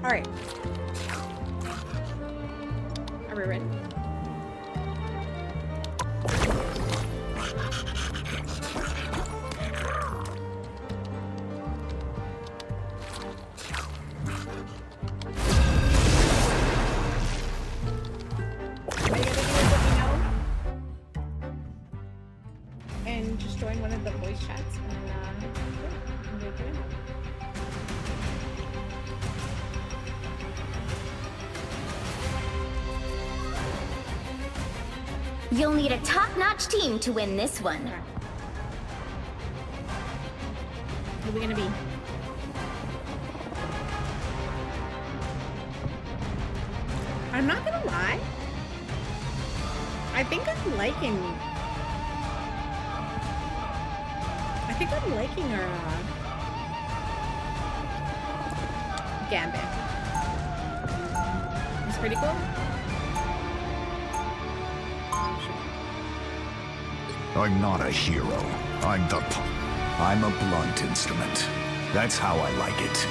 All right. Are we ready? And just join one of the voice chats and we'll do it. You'll need a top-notch team to win this one. Who are we gonna be? I'm not gonna lie. I think I'm liking our Gambit. It's pretty cool. I'm not a hero. I'm a blunt instrument. That's how I like it.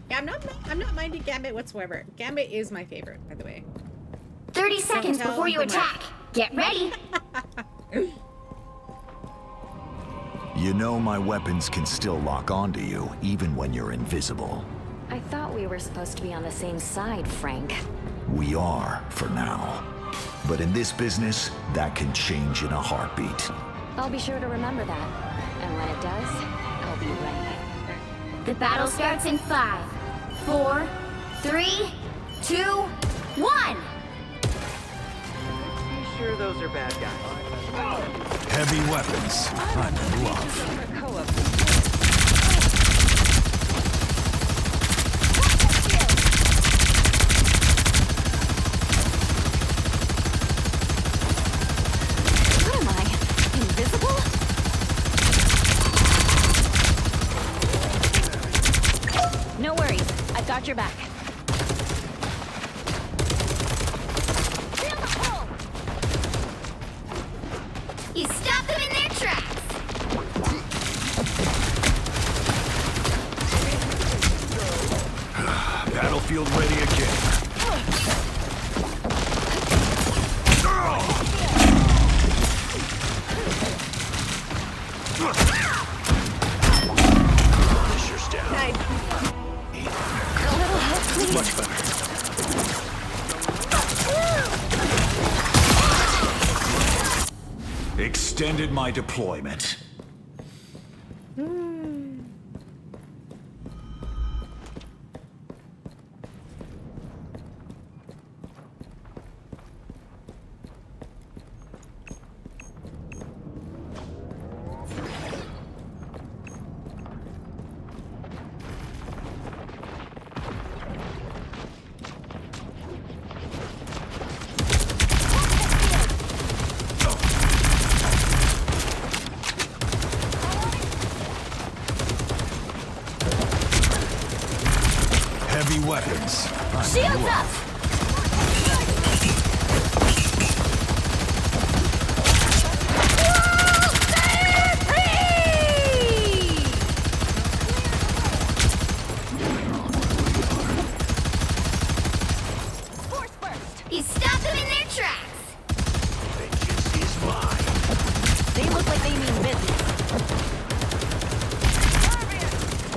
Yeah, I'm not minding Gambit whatsoever. Gambit is my favorite, by the way. 30 seconds before you attack. Get ready. You know my weapons can still lock onto you, even when you're invisible. I thought we were supposed to be on the same side, Frank. We are, for now. But in this business, that can change in a heartbeat. I'll be sure to remember that. And when it does, I'll be ready. The battle starts in 5, 4, 3, 2, 1! You sure those are bad guys? Heavy weapons. I'm in love. What am I? Invisible? No worries. I've got your back. You stop them in their tracks! Battlefield ready again. Fisher's down. Nice. A little help, please. Much better. Extended my deployment. Heavy weapons. Shields up! Force burst! You stop them in their tracks! Vengeance is mine. They look like they mean business.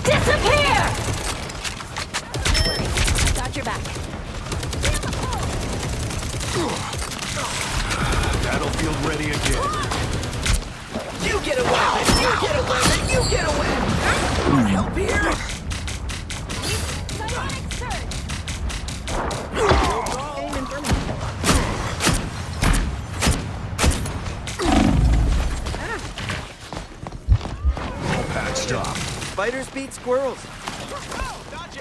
Disappear! Got your back. Battlefield ready again. You get away with it! You get away with it! You get away with it! Want help here? Psionic surge! Patched up. Spiders beat squirrels. Dodge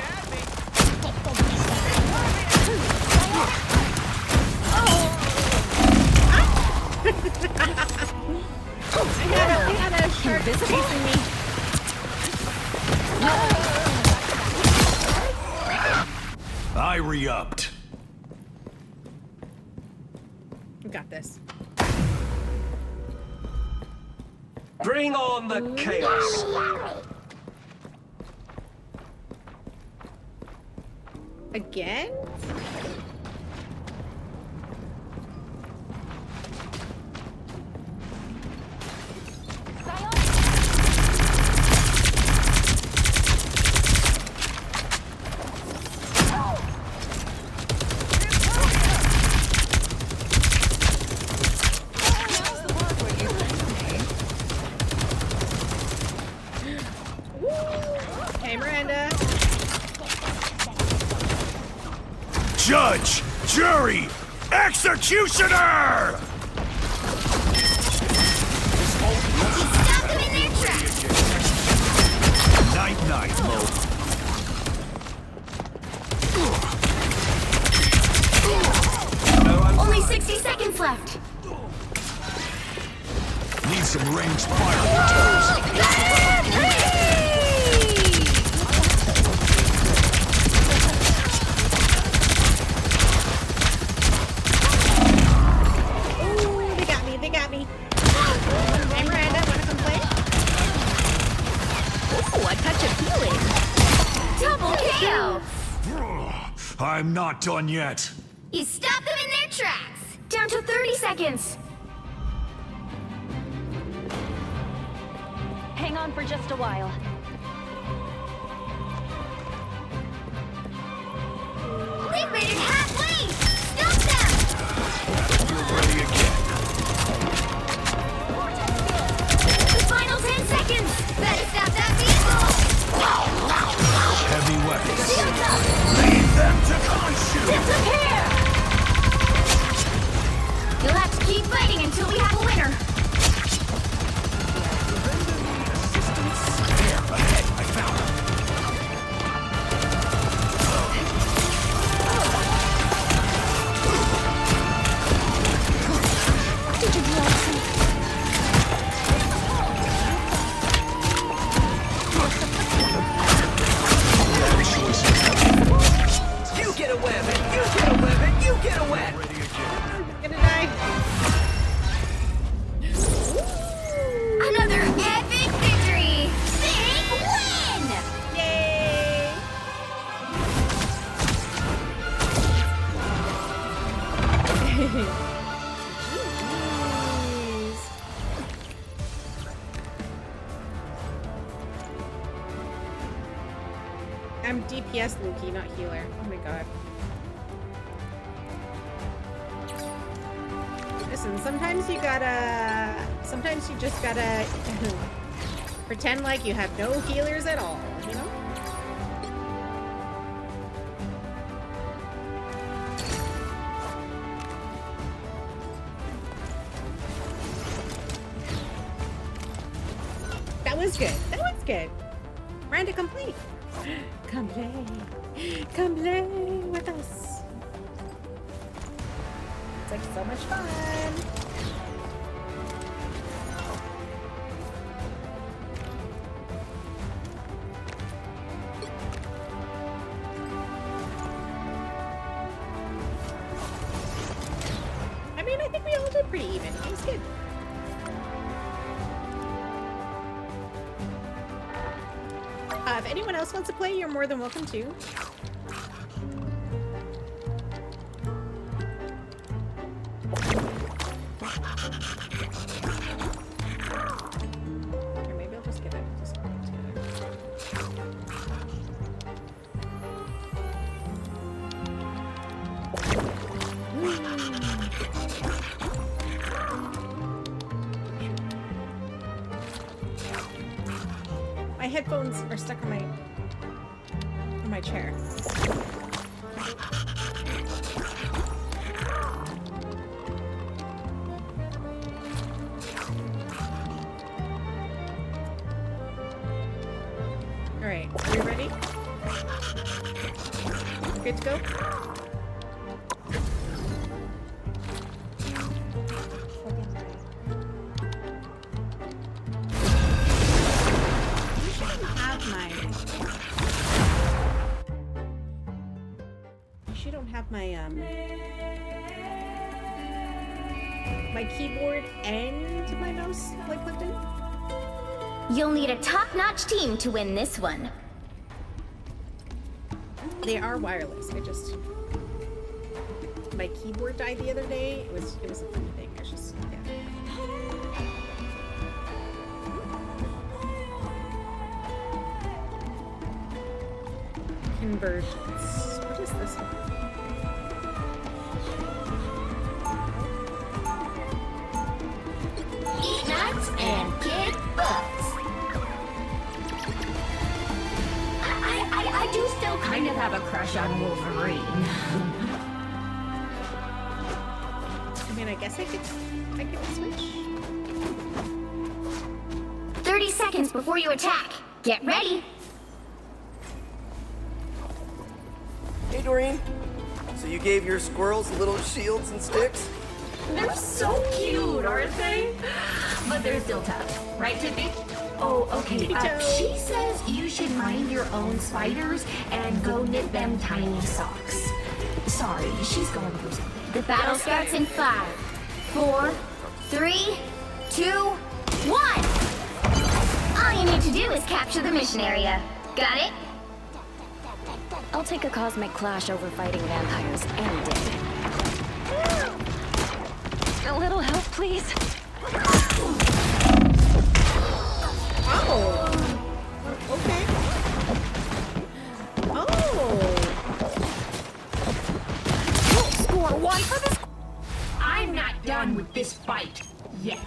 I had a shark chasing me. I re-upped. You got this. Bring on the chaos. Again? Hey, Miranda. Judge, jury, executioner! Stop them in their tracks! Night-night, Mo. Only 60 seconds left. Need some ranged fire. Ooh, they got me. Hey, Miranda, wanna come play? Ooh, a touch of healing. Double KO. I'm not done yet. You stop them in their tracks. Down to 30 seconds. Hang on for just a while. They've made it halfway. Stop them. You're ready again. The final 10 seconds. Better stop that vehicle. Heavy weapons. Shields up. Lead them to consume. Disappear. You'll have to keep fighting until we have a winner. Ahead, I found him. Did you blow some? You get a weapon. You get a weapon. You get a weapon. I'm gonna die. Another epic victory! Big win! Yay! Jeez. I'm DPS Lukey, not healer. Oh my god. Listen, sometimes you just gotta pretend like you have no healers at all, you know? That was good. That was good. Miranda, come play. Come play. Come play with us. It's like so much fun. I mean, I think we all did pretty even. It was good. If anyone else wants to play, you're more than welcome to. Or maybe I'll just get it. My headphones are stuck on my chair. All right, are we ready? We're good to go? have my my keyboard and my mouse like plugged in? You'll need a top-notch team to win this one. They are wireless. My keyboard died the other day. It was a funny thing. It's just yeah. Convergence. What is this one? Eat nuts and kick butts. I do still kind of have a crush on Wolverine. I mean, I guess I could switch. 30 seconds before you attack. Get ready. Hey, Doreen. So you gave your squirrels little shields and sticks? They're so cute, aren't they? But they're still tough. Right, Tippy? Oh, okay. She says you should mind your own spiders and go knit them tiny socks. Sorry, she's going through something. The battle starts in 5, 4, 3, 2, 1. All you need to do is capture the mission area. Got it? I'll take a cosmic clash over fighting vampires any day. A little help, please. Oh. Okay. Oh. We'll score 1 for this. I'm not done with this fight yet.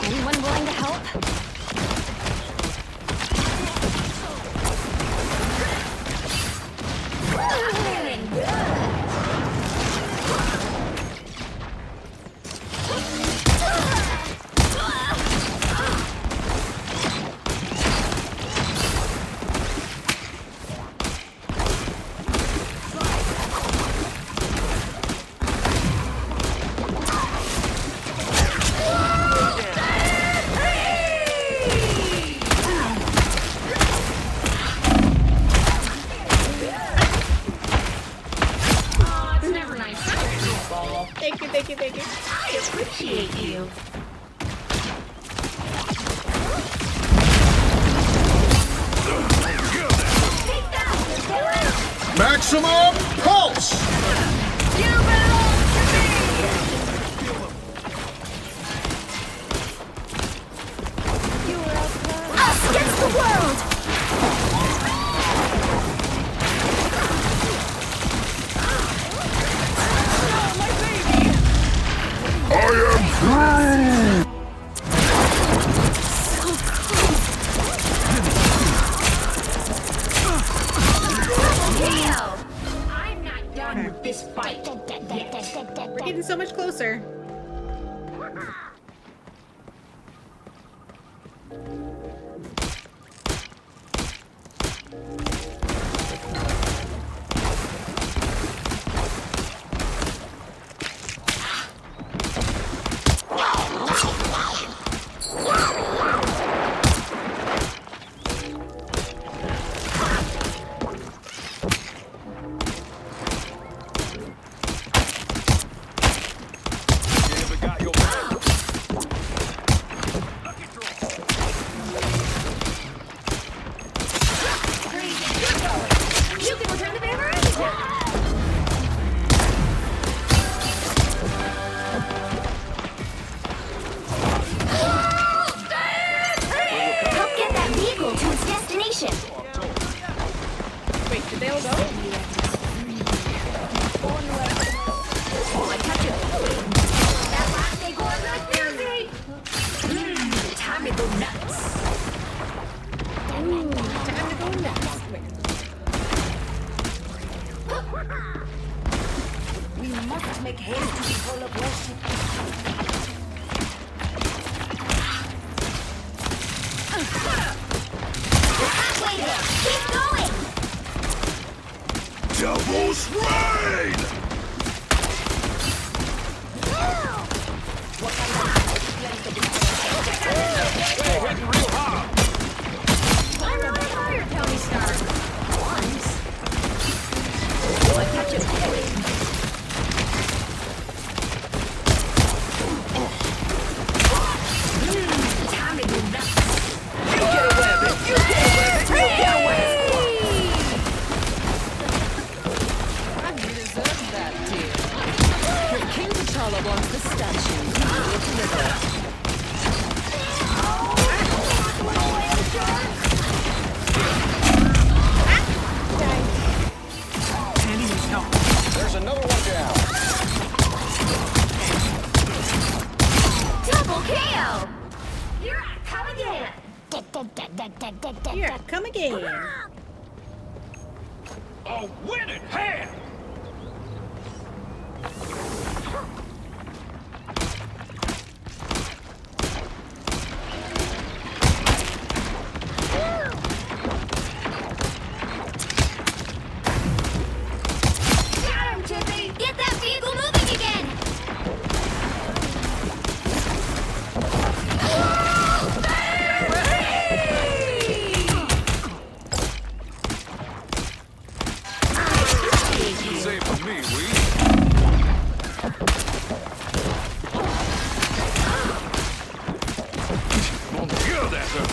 Anyone willing to help? Thank you. I appreciate you. Maximum pulse! You belong to me! Us against the world! I am through! I'm not done with this fight yet. We're getting so much closer. Controller wants the statue. It's river. Andy needs help. There's another one down. Double KO! Here I come again! Here, come again. A winning hand! Got him, Chippy! Get that vehicle moving again! Say for me, we. Kill that her.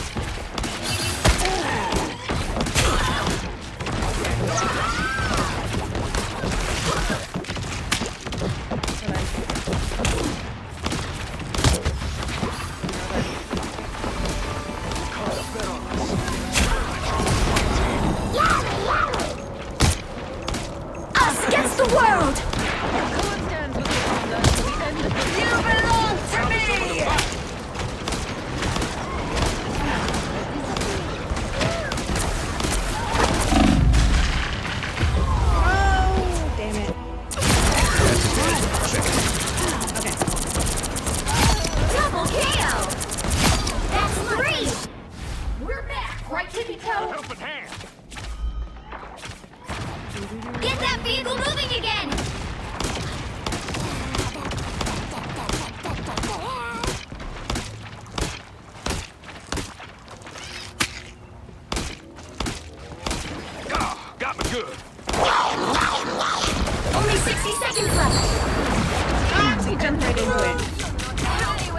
Us against the world! You belong to me! Oh, damn it. Okay. Double KO! That's 3! We're back, right, Tippy Toe? Helping hand. Get that vehicle moving again! Ah, got me good. Only 60 seconds left! Ah, he jumped right into it.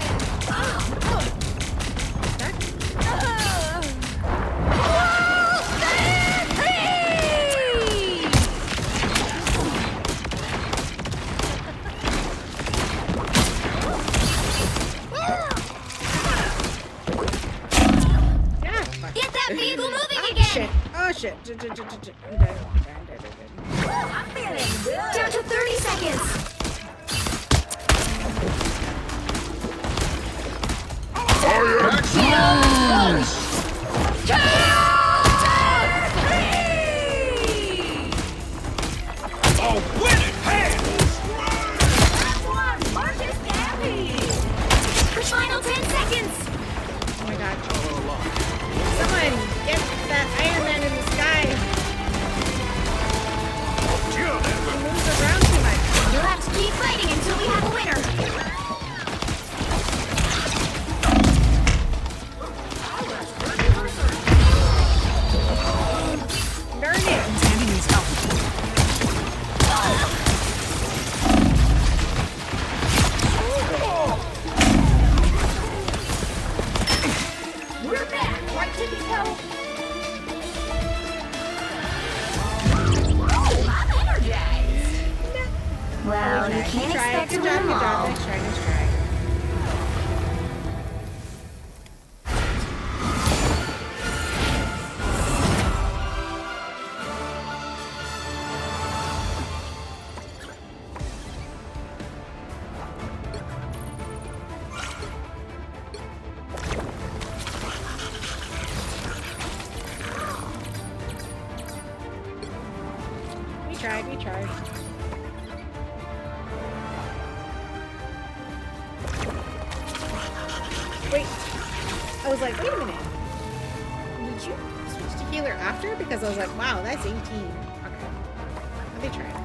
Yeah, fuck. Get that vehicle moving Oh, again! shit. Oh, shit. I'm dead. I'm feeling good! Down to 30 seconds! A winning hand. Final 10 seconds! Oh my god. Someone get that Iron Man in the sky. Kill that He her. moves around too much. You'll have to keep fighting until we have a winner! Darn it. Andy needs help. We're back, right, Tippy Toe? I'm energized! Well, you can't Try it. expect to Good win job, them good job. all. Nice try, nice try. We tried. Wait. I was like, wait a minute. Did you switch to healer after? Because I was like, wow, that's 18. Okay. Let me try it.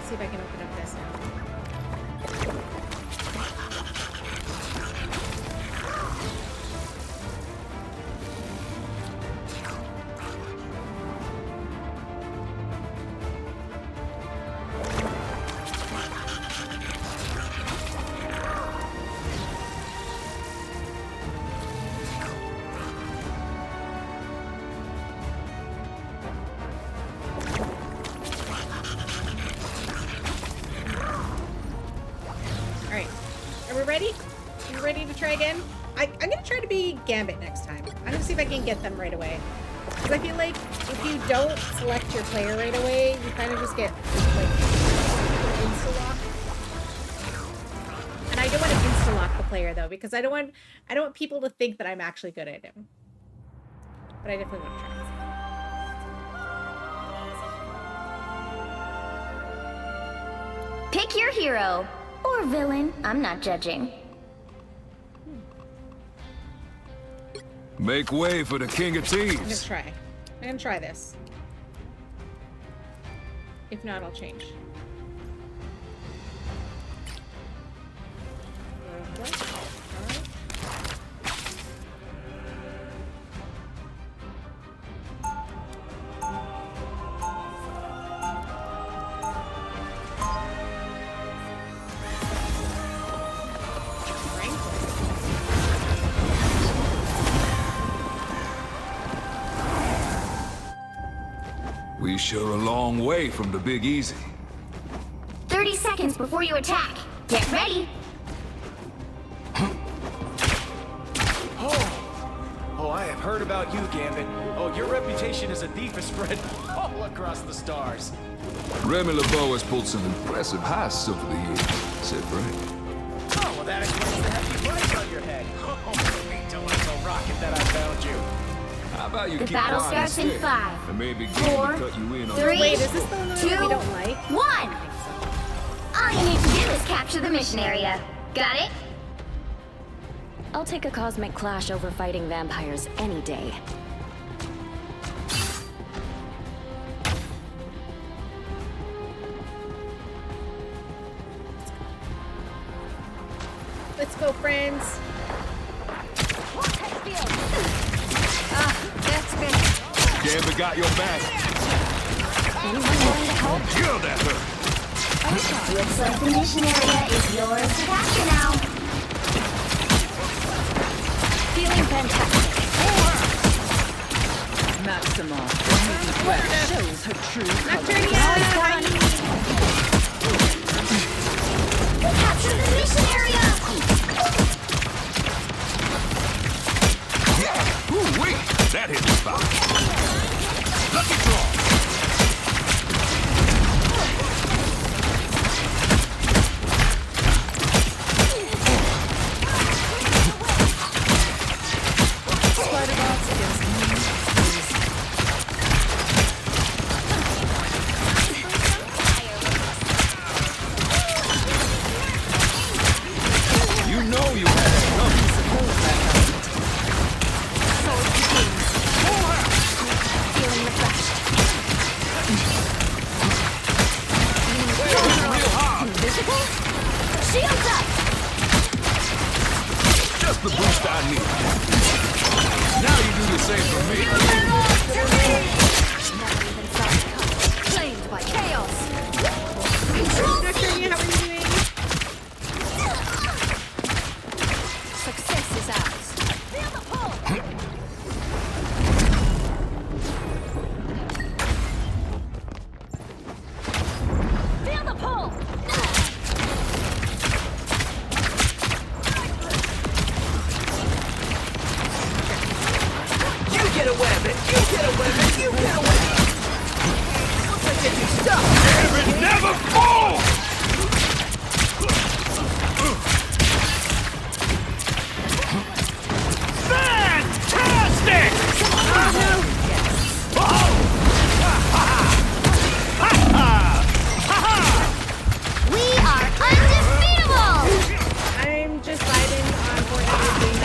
See if I can open up this now. try again. I'm gonna try to be Gambit next time. I'm gonna see if I can get them right away. Because I feel like if you don't select your player right away, you kind of just get like insta-lock. And I don't want to insta-lock the player though, because I don't want people to think that I'm actually good at him. But I definitely want to try. Pick your hero. Or villain. I'm not judging. Make way for the king of I'm gonna thieves. try. I'm gonna try this. If not, I'll change. We sure a long way from the Big Easy. 30 seconds before you attack. Get ready. Oh, I have heard about you, Gambit. Oh, your reputation as a thief has spread all across the stars. Remy LeBeau has pulled some impressive heists over the years. Said right. Oh, well, that explains the hefty price on your head. Oh, wait till it's a rocket that I found you. How about you The keep battle quiet starts in instead, 5, and maybe 4, cut you in on 3, Wait, is this the one that we 2, don't like? 1. All you need to do is capture the mission area. Got it? I'll take a cosmic clash over fighting vampires any day. Let's go, friends. That's good. Gambit got your back. Anyone willing to help? Kill that her. Looks like the mission area is yours to capture now. Feeling fantastic. Maxima, shows her true colors. Capture the mission area. Ooh, wait, that hit the spot. Lucky draw. You know you had it coming. Feeling refreshed. Real hard. Invisible? Shields up. Just the boost I need. Now you do the same for me. Never even saw it coming. Claimed by chaos. Nocturnia, how are you doing? Success is ours. Feel the pull. Feel the pull. You get a weapon! You get a weapon! You get a weapon! Looks like you're stuck! Gambit never falls! Fantastic! We are undefeatable. I'm just vibing on Fortnite and doing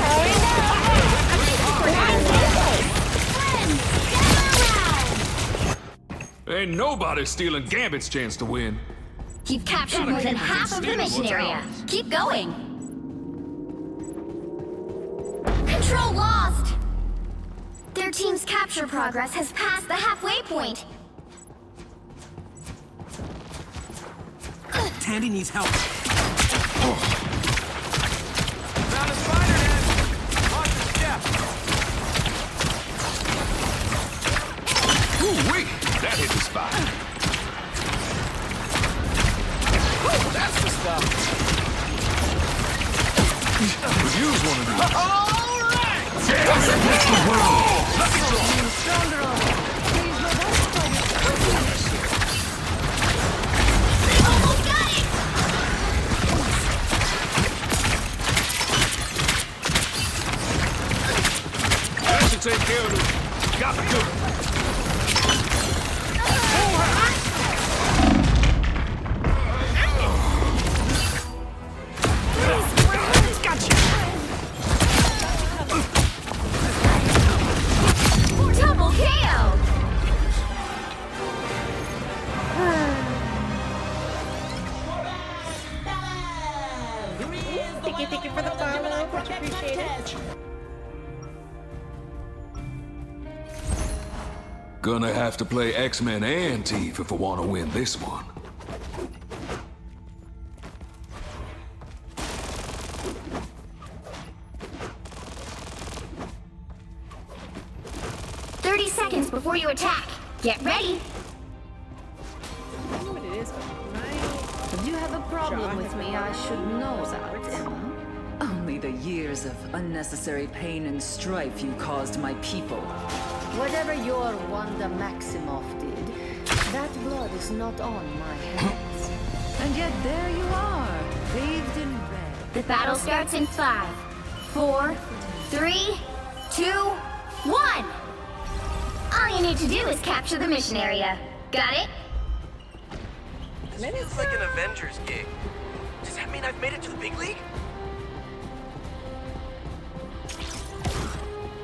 Ain't nobody stealing Gambit's chance to win. You've captured more than half of the mission area. Keep going. Control lost. Their team's capture progress has passed the halfway point. Tandy needs help. Found a spider head! Watch your step! Ooh, wait, that hit the spot. That's the stuff! Could use one take care of this. Got to do it. Double KO! Thank you for the follow. Much appreciated. Gonna have to play X-Men and Thief if I want to win this one. Seconds before you attack. Get ready. I don't know what it is, but If you have a problem with me, I should know that, Emma. Only the years of unnecessary pain and strife you caused my people. Whatever your Wanda Maximoff did, that blood is not on my hands. And yet there you are, bathed in red. The battle starts in 5, 4, 3, 2, 1. All you need to do is capture the mission area. Got it? It's like an Avengers gig. Does that mean I've made it to the big league?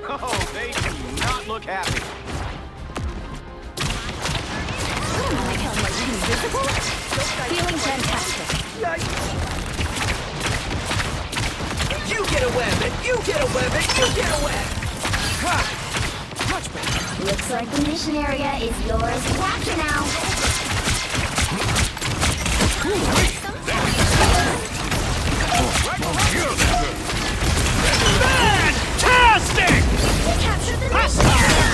Oh, they do not look happy. Feeling fantastic. You get a web, you get a web, you get a web! Ha! Much better. Looks like the mission area is yours to capture now. Fantastic! Capture the mission area.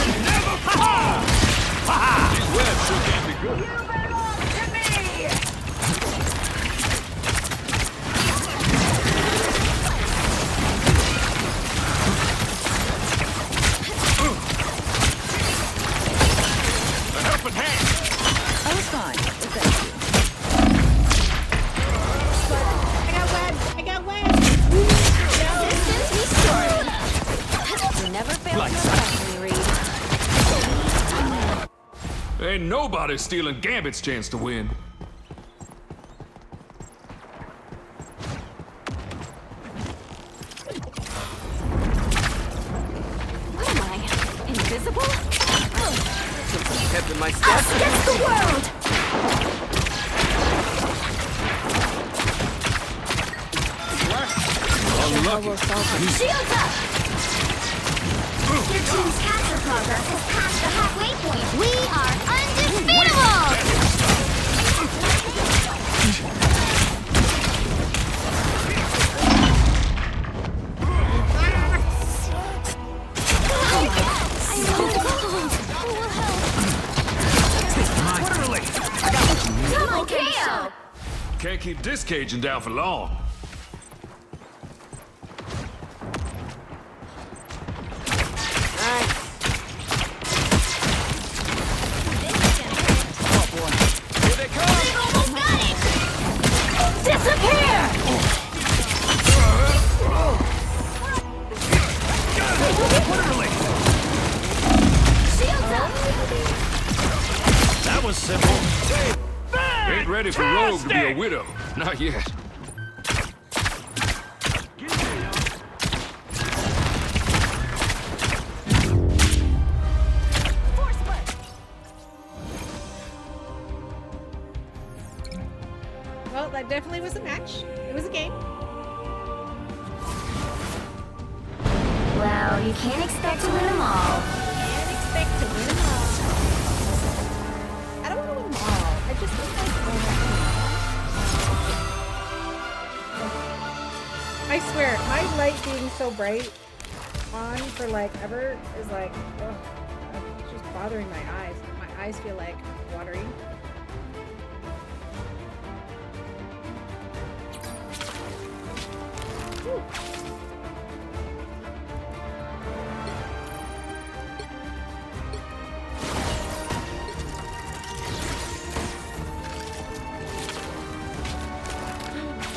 These webs sure can't be good. A helping hand! I was fine, but thank you. I got web. Systems restored. You never fail to impress me, Reed. Ain't nobody stealing Gambit's chance to win. What am I? Invisible? Kept in my Us step. against the world. Unlucky. Shields up. Your team's capture progress has passed the halfway point. We are undefeatable. Double KO. Can't keep this Cajun down for long. Here they come! We've almost got it. Disappear. Shields up. That was simple. Ain't ready for Rogue to be a widow. Not yet. Well, that definitely was a match. It was a game. Well, you can't expect to win them all. Can't expect to win them all. I don't want to win them all. I just want to win them all. I swear, my light being so bright on for like ever is like, ugh, it's just bothering my eyes. My eyes feel like watery. Whew.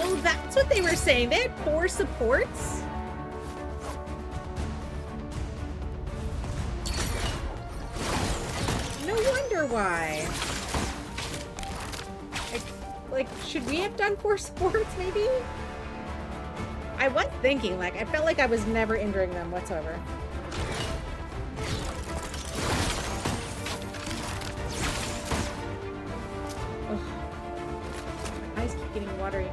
Oh, that's what they were saying. They had 4 supports. sure why. Like, should we have done 4 sports, maybe? I was thinking, like, I felt like I was never injuring them whatsoever. Ugh. My eyes keep getting watery.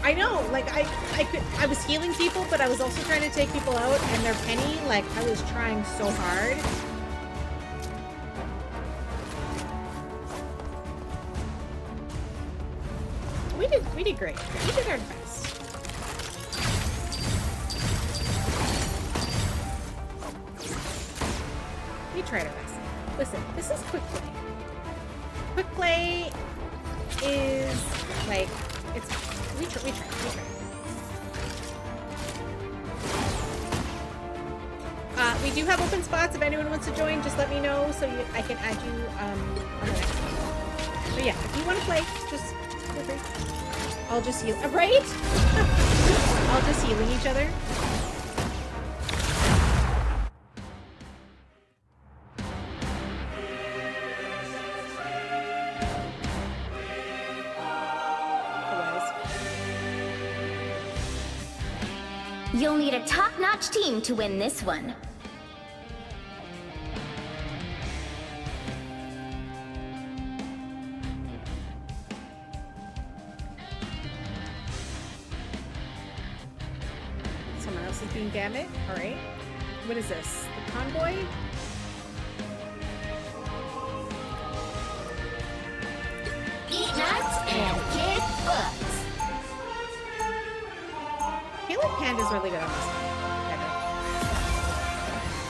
I know, like, I was healing people, but I was also trying to take people out, and their penny, like, I was trying so hard. We did great. We did our best. We tried our best. Listen, this is quick play. Quick play is like it's we try. We do have open spots. If anyone wants to join, just let me know so I can add you on the next one. But yeah, if you want to play, just feel free. I'll just heal. Right? I'll just healing each other. You'll need a top-notch team to win this one. Someone else is being Gambit. All right. What is this? The convoy? Eat nuts and kick butts. I feel like Panda's really good on this one.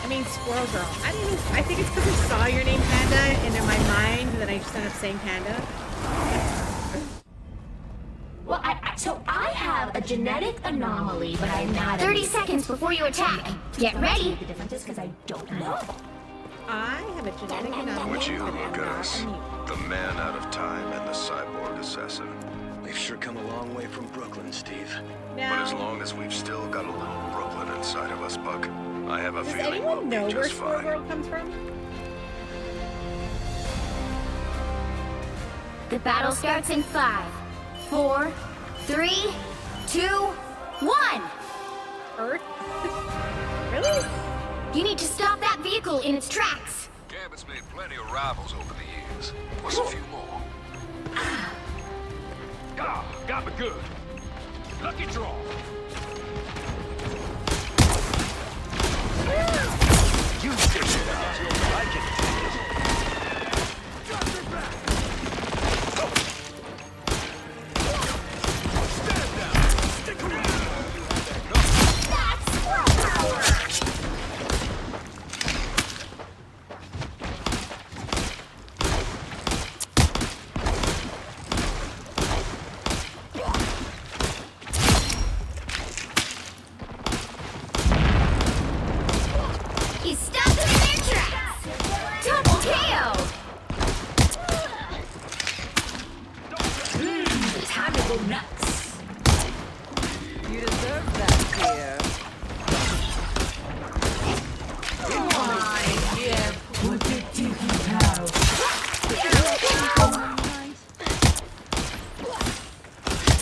I mean, Squirrel Girl. I don't know. I think it's because I saw your name Panda, and in my mind, that I just ended up saying Panda. Well, so I have a genetic anomaly, but I'm not. 30 seconds before you attack. Get ready. The difference is because I don't know. I have a genetic anomaly. Would you but look I'm at not us? immune. The man out of time and the cyborg assassin. We've sure come a long way from Brooklyn, Steve. Now, But as long as we've still got a little Brooklyn inside of us, Buck, I have a does feeling we'll anyone be know where just Squirrel fine. Girl comes from? The battle starts in 5, 4, 3, 2, 1. Earth? Really? You need to stop that vehicle in its tracks. Gambit's made plenty of rivals over the years. What's a few more? Ah, got me good. Lucky draw. You dish it out. I can take it. Got your back. Oh. Stand down. Stick around. That's squirrel power. He stopped them in their tracks. Double KO. Time to go nuts. You deserve that, dear.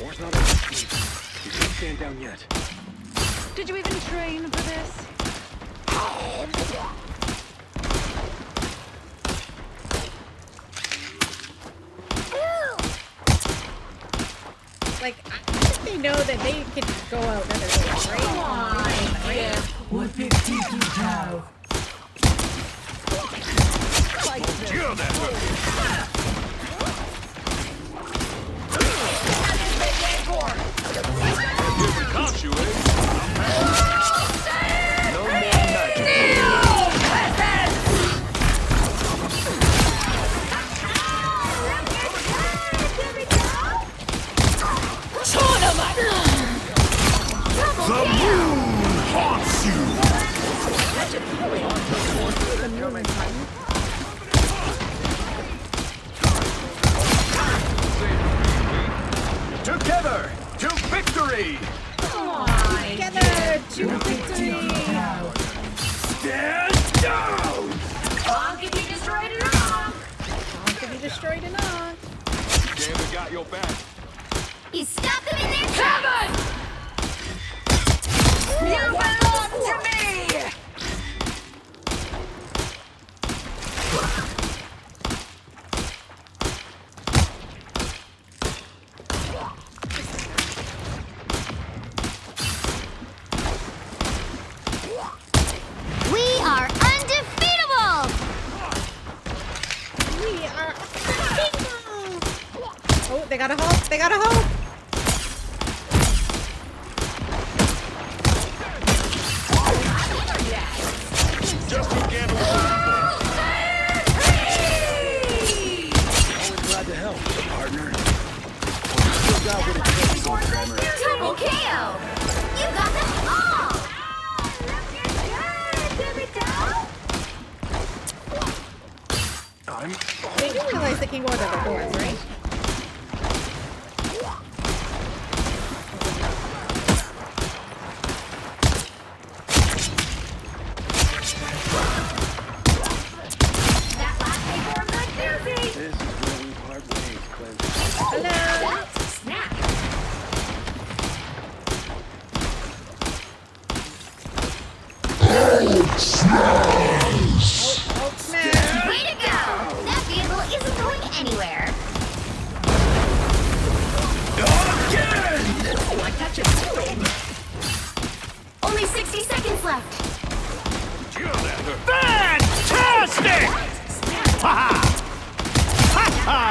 War's not over, Steve. You can't stand down yet. Did you even train for this? Like, I think they know that they could go out another way, right? What big teeth you have? Kill that Caught you, eh? No more magic. The moon haunts you! Together to victory. Together to victory! Stand down. got your back. You stop them in their tracks! You belong to me! We are undefeatable! We are undefeatable! Oh, they got a hope! They got a hope! Just what Gambit was Always glad to help, partner. Still got what it takes, old timer. Double KO! You got them all! I'm They do realize they can go into the doors, right? That last paper of good This is where we part ways, Clint. Hello! Snap. Oh, snap! Way to go! That vehicle isn't going anywhere. Only 60 seconds left. Fantastic! Ha ha! Ha ha!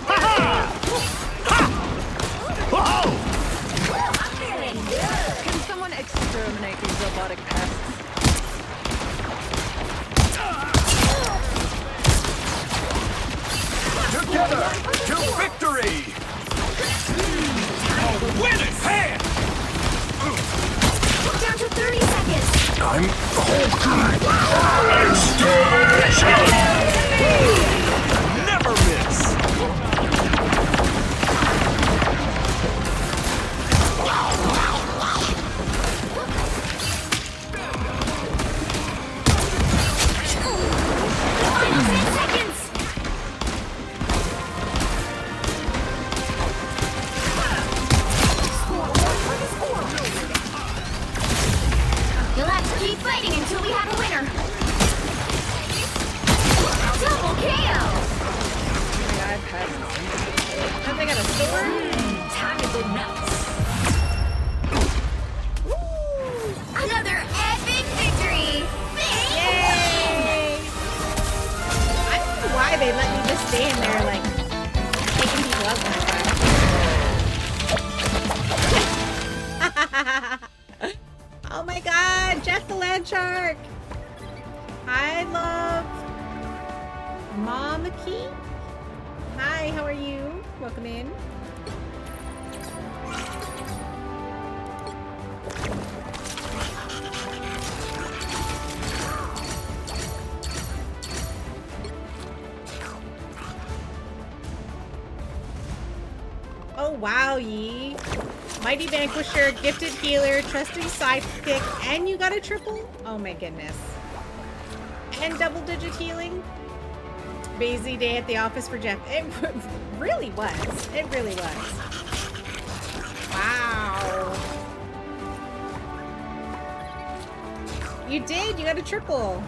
Ha ha! Whoa! Can someone exterminate these robotic pests? Together to victory! Winning hand! Down to 30 seconds. I'm Never miss! Final 10 seconds. You'll have to keep fighting until we have a winner. Double KO. And they got a sword? Time to go nuts. Another epic victory. Big Yay! I don't know why they let me just stand there, like, taking people out that time. Oh my god, Jeff the Land Shark! Hi, love. Mom Key? Hi, how are you? Welcome in. Oh wow, Yi. Mighty Vanquisher, Gifted Healer, Trusting Sidekick, and you got a triple? Oh my goodness. And double-digit healing? Busy day at the office for Jeff. It really was. It really was. Wow. You did. You got a triple.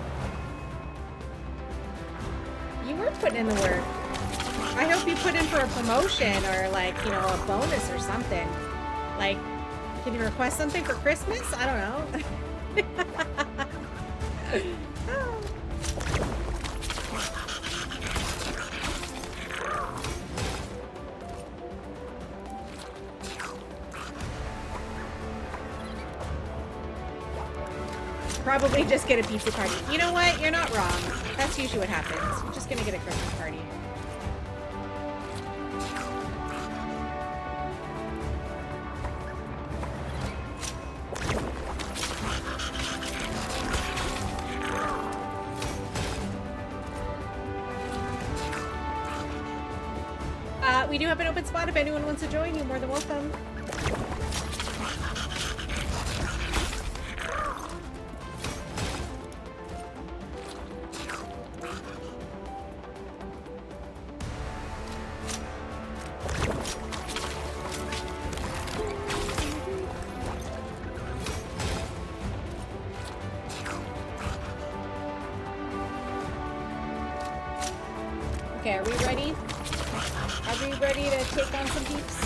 You were putting in the work. I hope you put in for a promotion or, like, you know, a bonus or something. Like, can you request something for Christmas? I don't know. Oh. Probably just get a pizza party. You know what? You're not wrong. That's usually what happens. You're just gonna get a Christmas party. We do have an open spot. If anyone wants to join, you're more than welcome. Okay, are we ready? Are we ready to take on some peeps?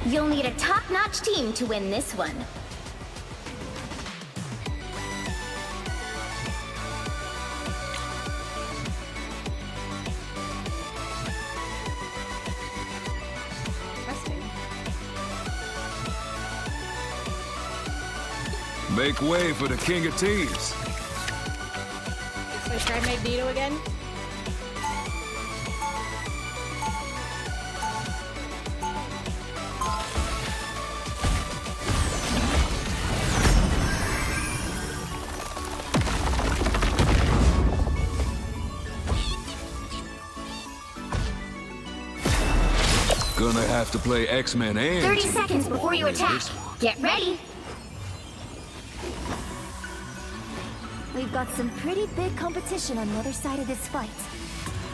You'll need a top-notch team to win this one. Make way for the king of teams. So try Magneto again? Gonna have to play X-Men and 30 seconds before you attack. Get ready. We've got some pretty big competition on the other side of this fight.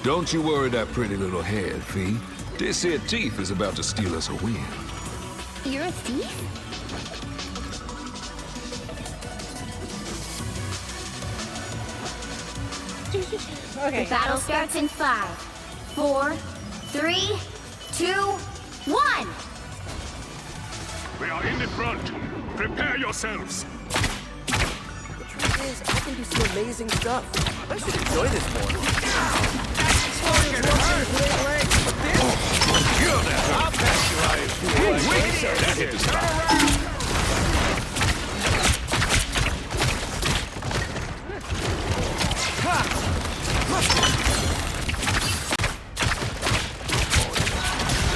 Don't you worry that pretty little head, Fee. This here thief is about to steal us a win. You're a thief? Okay. The battle starts in 5, 4, 3, 2, 1. We are in the front. Prepare yourselves. The truth is, I can do some amazing stuff. I should enjoy this more. I'll bet you I feel like that hit the spot.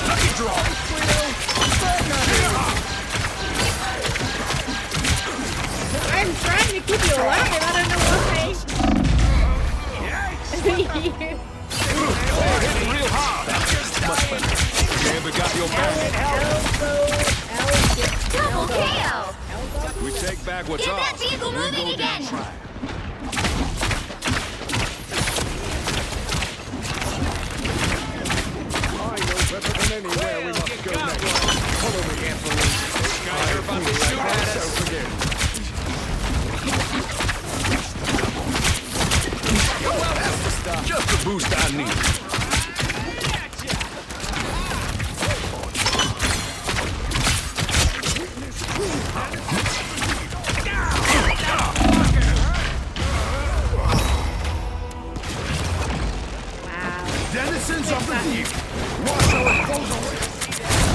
Lucky draw. I'm trying to keep you alive. I don't know why. Hitting real hard. Much better. Gambit got your back. Double KO. We take back what's Get that ours. vehicle We moving go down again. trying. I know better than anywhere we must go next. Follow me, Anthony. These guys are about to shoot at us. Again. Just the boost I need. Denizens of the deep, watch how it goes away.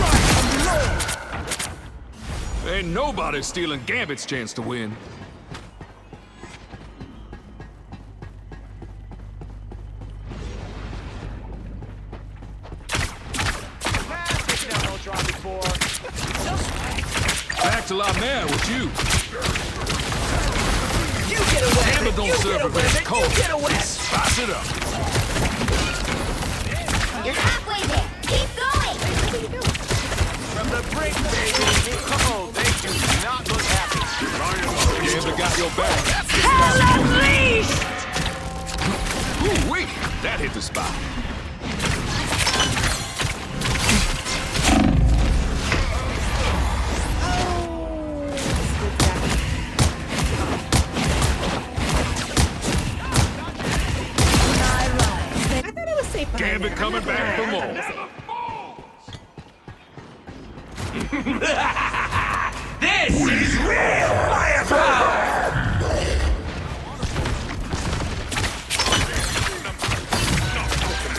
Right from below. Ain't nobody stealing Gambit's chance to win. Back to La Mer with you. You get away. Gambit don't serve a best cold. Get away. Spice it up. You're halfway there. Keep going. From the brink, baby. Oh, they do not look happy. Gambit got your back. Hell unleashed! Ooh-wee. That hit the spot. I thought I was safe behind Gambit there. coming back for more. This is real firepower!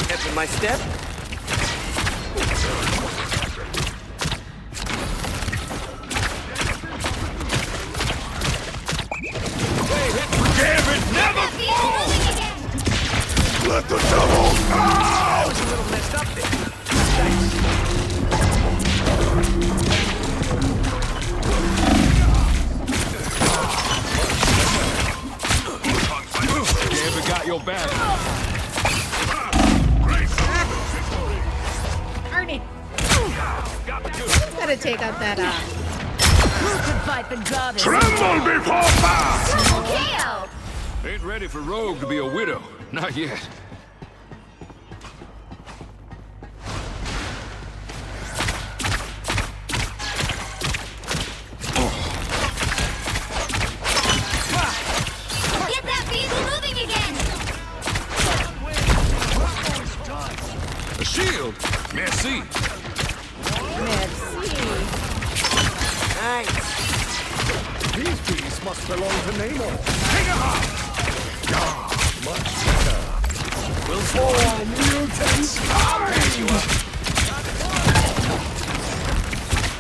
Catching my step? Gambit never falls. Let the devil out! A little messed up there. Gambit got your back. Arnie. Gotta take out that can fight the goddess? Tremble before fire! Double KO! Ain't ready for Rogue to be a widow. Not yet. Get that vehicle moving again! A shield? Merci. Merci. Nice. These beasts must belong to Namor. Take him out! Ah, much better. We'll form mutants. I'll patch you up.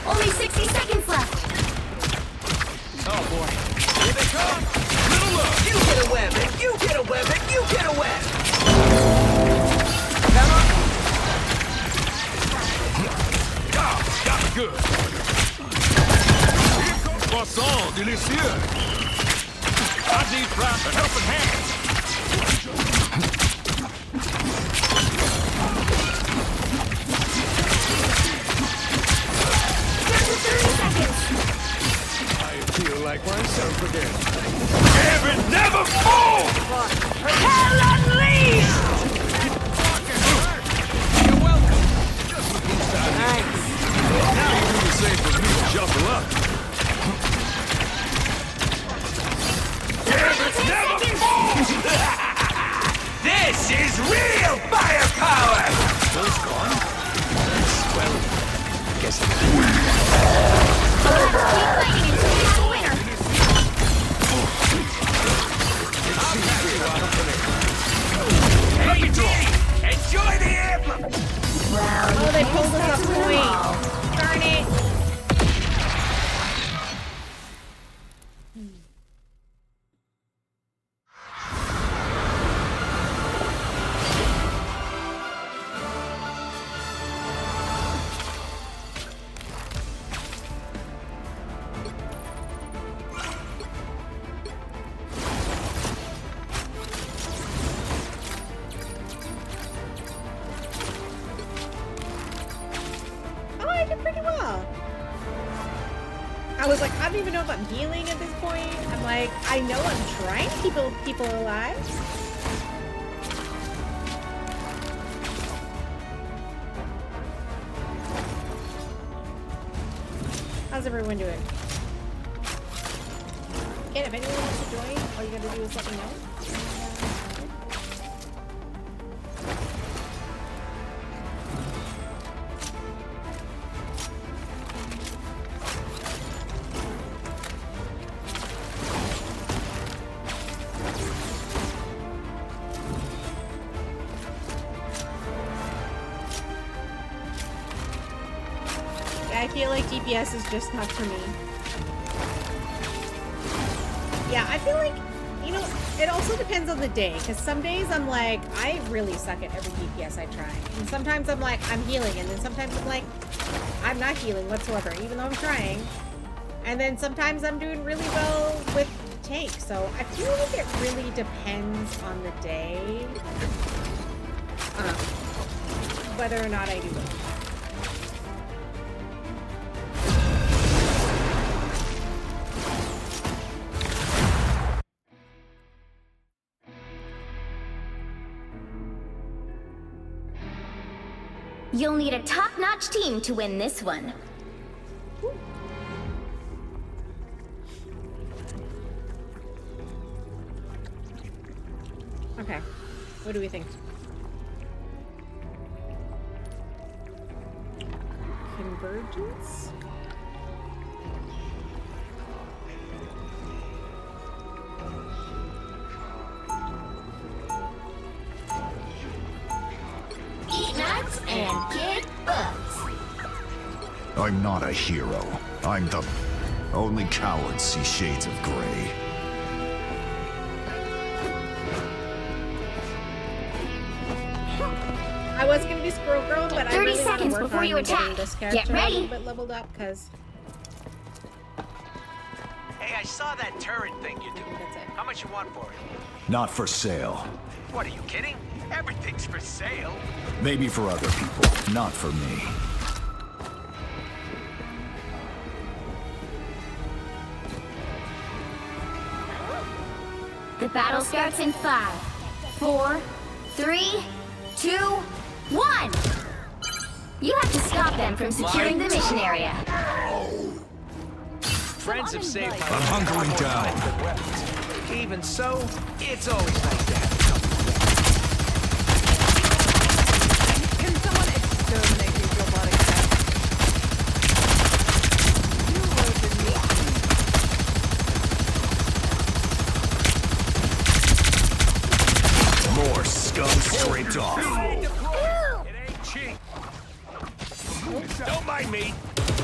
Only 60 seconds left. Oh boy. Here they come. Little look. You get a web, and you get a web, and you get a web. Got me good. Croissant délicieux. I need fries and helping hands. I feel like myself again. Gambit never falls! Hell unleashed! You're welcome. Nice. Now you do the same for me. Shuffle up. Gambit never falls! This is real firepower! Those gone? Well, guess it Keep fighting until we have a winner. Hey, Dee! Enjoy the anthem! Oh, they pulled us off point. Darn it. Oh, I did pretty well. I was like, I don't even know if I'm healing at this point. I'm like, I know I'm trying to keep people alive. How's everyone doing? Again, if anyone wants to join, all you gotta do is let me know. I feel like DPS is just not for me. Yeah, I feel like, you know, it also depends on the day, because some days I'm like, I really suck at every DPS I try. And sometimes I'm like, I'm healing, and then sometimes I'm like, I'm not healing whatsoever, even though I'm trying. And then sometimes I'm doing really well with tank, so I feel like it really depends on the day. Whether or not I do well. You'll need a top-notch team to win this one. Okay, what do we think? Convergence? Eat nuts and kick butts. I'm not a hero. I'm the... Only cowards see shades of gray. I was gonna be Squirrel Girl, but I 30 really want to seconds work before on you getting attack. this Get character a ready. little bit leveled up, because Hey, I saw that turret thing you do. that's it. How much you want for it? Not for sale. What, are you kidding? Everything's for sale. Maybe for other people, not for me. The battle starts in 5, 4, 3, 2, 1! You have to stop them from securing the mission area. Friends have saved my I'm hunkering down. Even so, it's always like that. Can someone exterminate these robotic pets? You were beneath me. More scum scraped off. It ain't cheap. Don't mind me.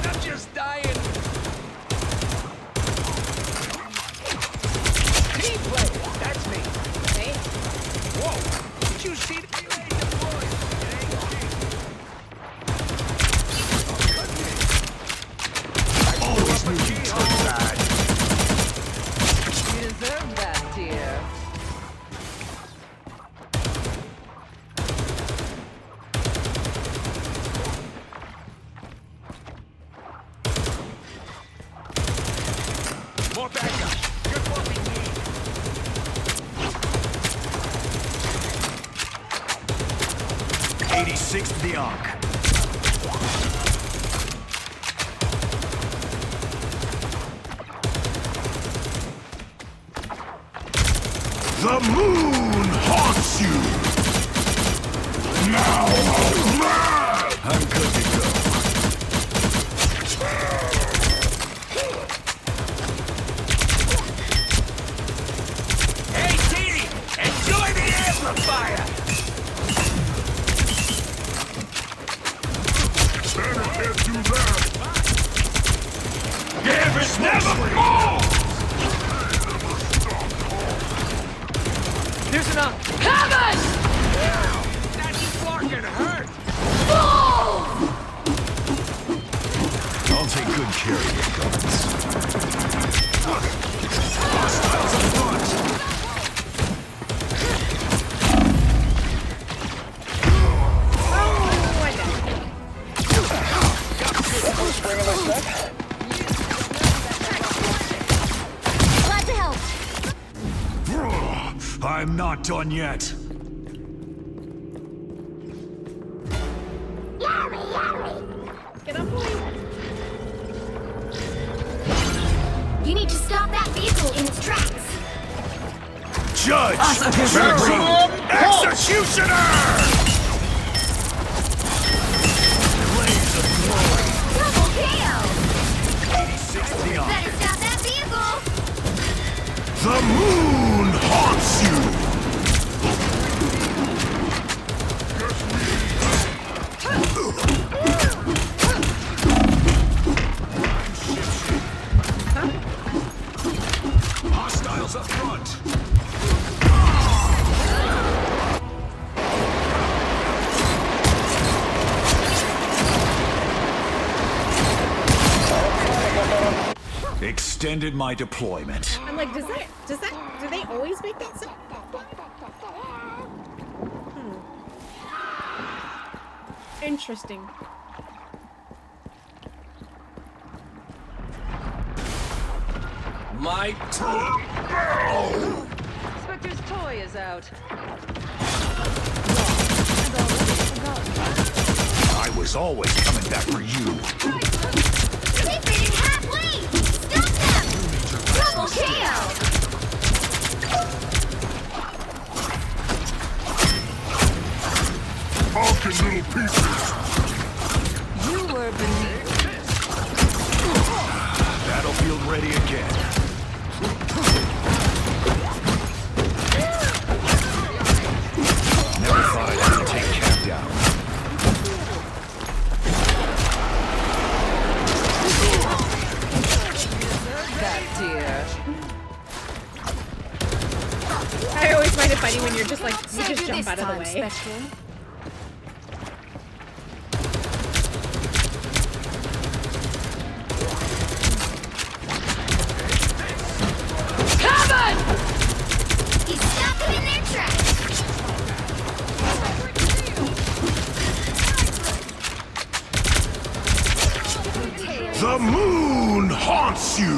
I'm just dying. Team play! That's me! Okay. Whoa! Did you see the relay deployed? It ain't cheap. Always knew you took that. You deserve that, dear. More backup. Just what we need. '86th the Ark. The moon haunts you. Now I'm good to go. Hey, Dee! Enjoy the amplifier! Better can't do that. Gambit never falls. There's enough! That's fucking hurt! I'll take good care of your guns. Hostiles in front. Glad to help. I'm not done yet. Get on point. You need to stop that vehicle in its tracks. Judge! Jury! Executioner! Blaze of glory! Double KO! 86th the Ark. Better stop that vehicle! The moon haunts you! Hostiles up front! Extended my deployment. I'm like, do they always make that sound? Interesting. My Spectre's toy is out. I was always coming back for you. They fit in halfway! Stop them! Double KO! Broken little pieces. You were beneath. Battlefield ready again. Never thought I'd have to take Cap down. That, dear. I always find it funny when you're just like, you just jump out of the way. You stop them in their tracks! The moon haunts you!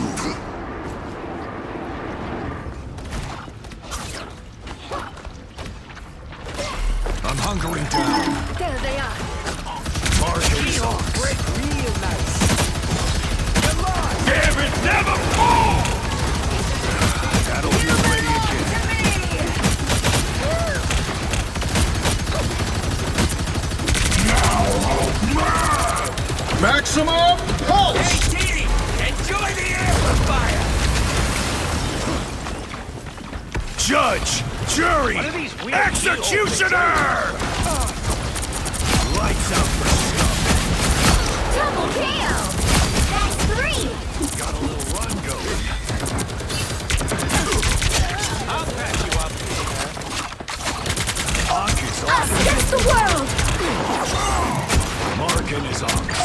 Maximum pulse! Hey, Dee! Enjoy the amplifier! Judge! Jury! What are these weird Executioner! Lights out for scum. Double kill! That's 3! Got a little run going. I'll patch you up. Ankh is Us on. against the world! Marking his Ankh.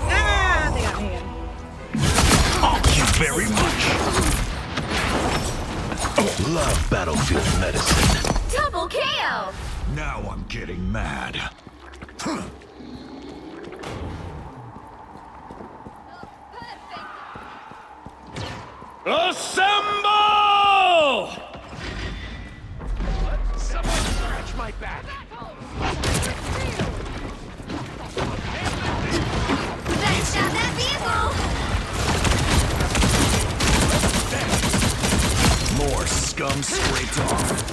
Ah, they got me again. Thank you very much. Love battlefield medicine. Double kill! Now I'm getting mad. Assemble! Someone scratch my back. Better stop that vehicle! More scum scraped off.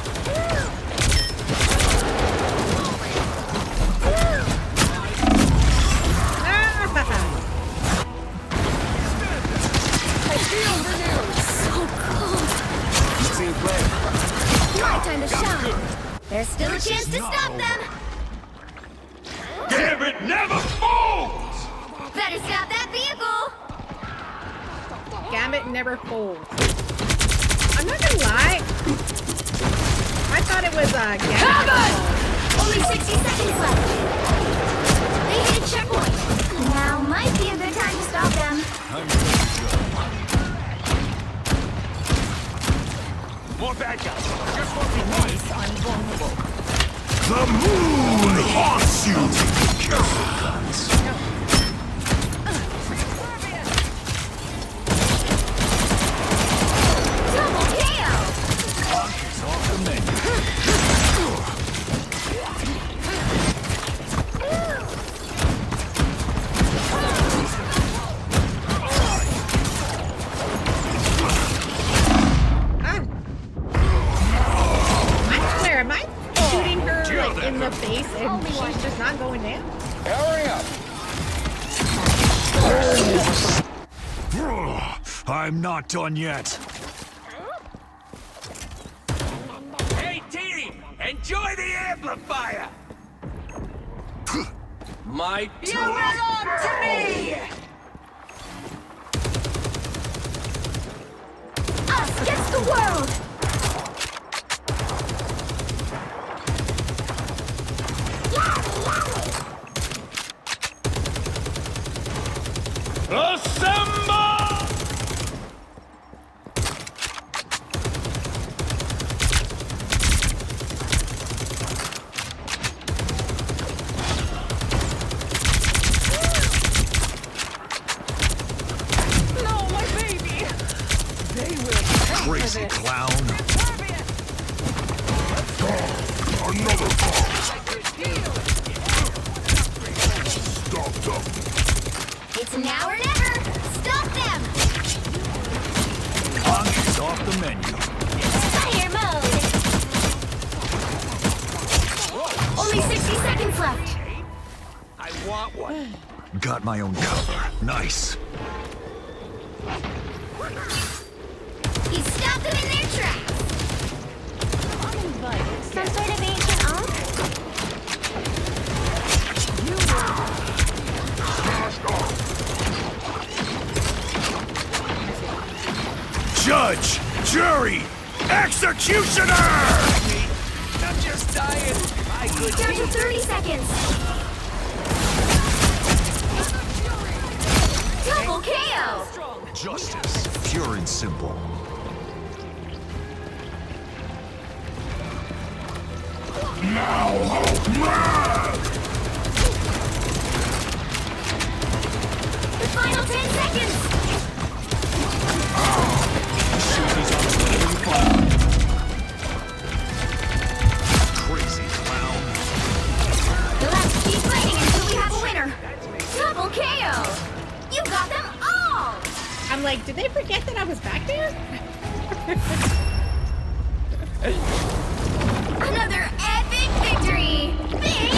My time to shine! There's still a chance to stop them! Damn it, never falls! Better stop that vehicle! Gambit never folds. I'm not gonna lie. I thought it was Gambit. Only 60 seconds left! They hit a checkpoint! Now might be a good time to stop them. More bad guys. Just won't be nice. The moon haunts you! Careful, guns. Double kill! Ankh is off the menu. I swear, am I shooting her like in the face and she's just not going down? Hurry up. I'm not done yet. Hey, Dee! Enjoy the amplifier! My You belong to me! Us against the world! Assemble! No, my baby. Crazy clown. Another bomb. Stop them. It's now or never! Stop them! Ankh is off the menu. Fire mode! Only 60 seconds left! I want one. Got my own cover. Nice. He stopped them in their tracks! Some sort of ancient Ankh? Judge! Jury! Executioner! I'm just dying. My good Down to 30 seconds! Double KO! Justice. Pure and simple. Now, mad! The final 10 seconds! Crazy clown. You'll have to keep fighting until we have a winner! Double KO! You got them all! I'm like, did they forget that I was back there? Another epic victory! Bing!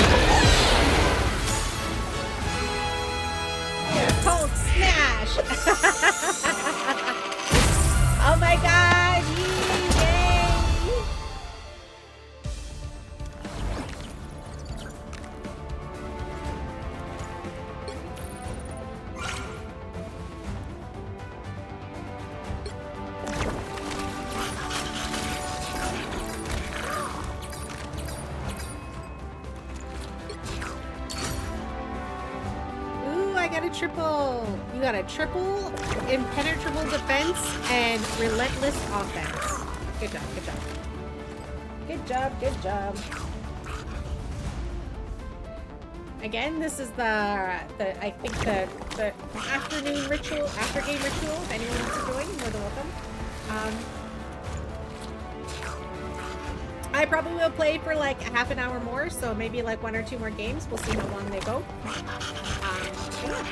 got a triple. You got a triple, impenetrable defense, and relentless offense. Good job, good job. Good job, good job. Again, this is I think the afternoon ritual, after game ritual. If anyone wants to join, you're more than welcome. I probably will play for like a half an hour more, so maybe like 1 or 2 more games. We'll see how long they go. Yeah.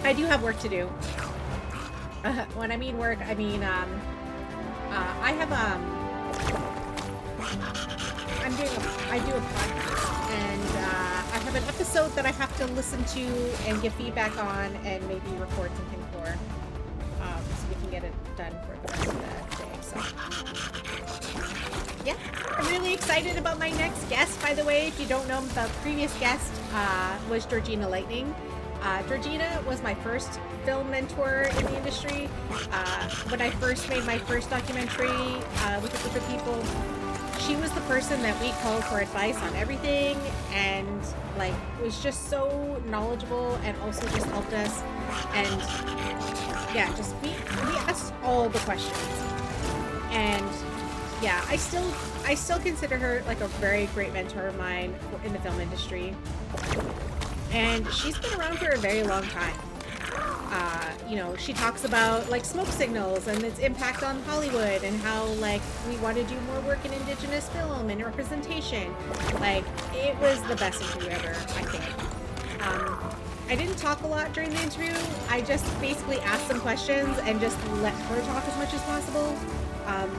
I do have work to do. When I mean work, I mean I have I do a podcast, and I have an episode that I have to listen to and give feedback on, and maybe record something for, so we can get it done for the rest of the day. So, yeah, I'm really excited about my next guest. By the way, if you don't know, the previous guest was Georgina Lightning. Georgina was my first film mentor in the industry. When I first made my first documentary with a group of people, she was the person that we called for advice on everything, and like was just so knowledgeable, and also just helped us. And yeah, just we asked all the questions. And yeah, I still consider her like a very great mentor of mine in the film industry. And she's been around for a very long time. You know, she talks about like smoke signals and its impact on Hollywood, and how like we want to do more work in Indigenous film and representation. Like, it was the best interview ever, I think. I didn't talk a lot during the interview. I just basically asked some questions and just let her talk as much as possible,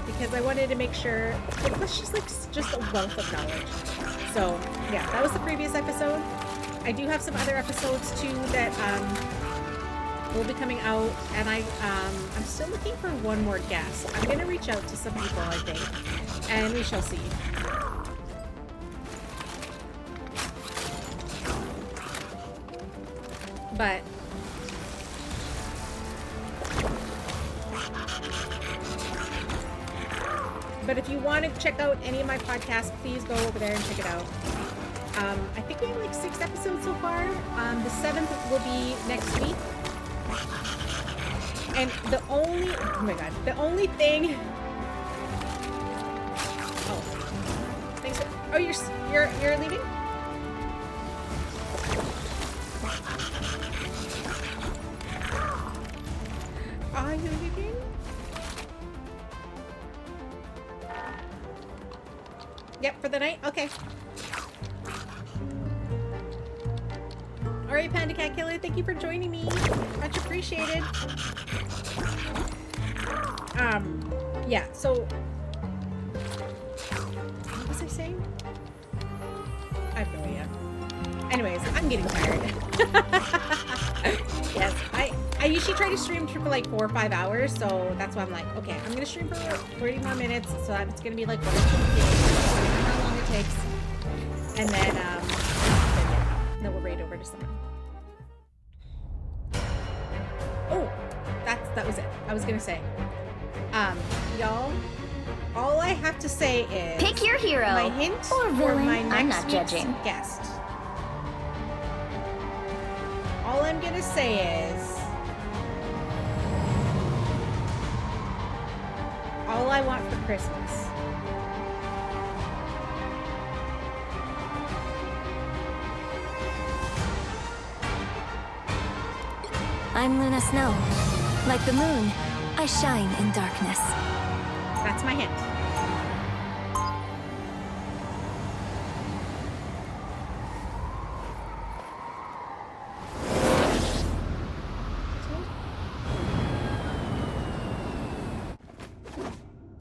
because I wanted to make sure it was just like just a wealth of knowledge. So yeah, that was the previous episode. I do have some other episodes too that will be coming out, and I'm still looking for one more guest. I'm gonna reach out to some people, I think, and we shall see. But if you want to check out any of my podcasts, please go over there and check it out. I think we have like 6 episodes so far. The 7th will be next week. And the only, oh my god, the only thing. Oh, thanks. Oh, you're leaving? Are you leaving? Yep, for the night. Okay. Alright, Panda Cat Killer, thank you for joining me. Much appreciated. Yeah, so what was I saying? I have no idea. Anyways, I'm getting tired. Yes, I usually try to stream for like 4 or 5 hours, so that's why I'm like, okay, I'm gonna stream for 30 more minutes, so that it's gonna be like 1 or 2 days, how long it takes. And then we'll raid over to someone. Oh, that was it. I was gonna say, y'all, all I have to say is pick your hero. My hint or for villain. my next I'm not week's judging. guest. All I'm gonna say is, all I want for Christmas. I'm Luna Snow. Like the moon, I shine in darkness. That's my hint.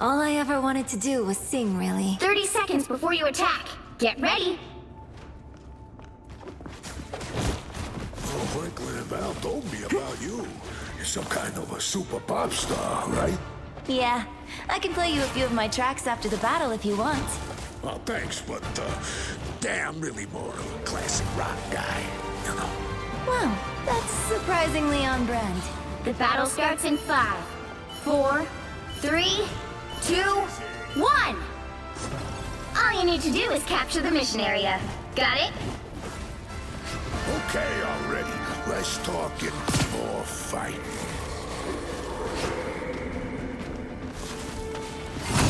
All I ever wanted to do was sing, really. 30 seconds before you attack. Get ready. Oh, Franklin and Val told me about you. You're some kind of a super pop star, right? Yeah, I can play you a few of my tracks after the battle if you want. Well, thanks, but damn, really more of a classic rock guy, you know. Wow, that's surprisingly on brand. The battle starts in 5, 4, 3, 2, 1. All you need to do is capture the mission area. Got it? Okay already. Less talking, more fighting.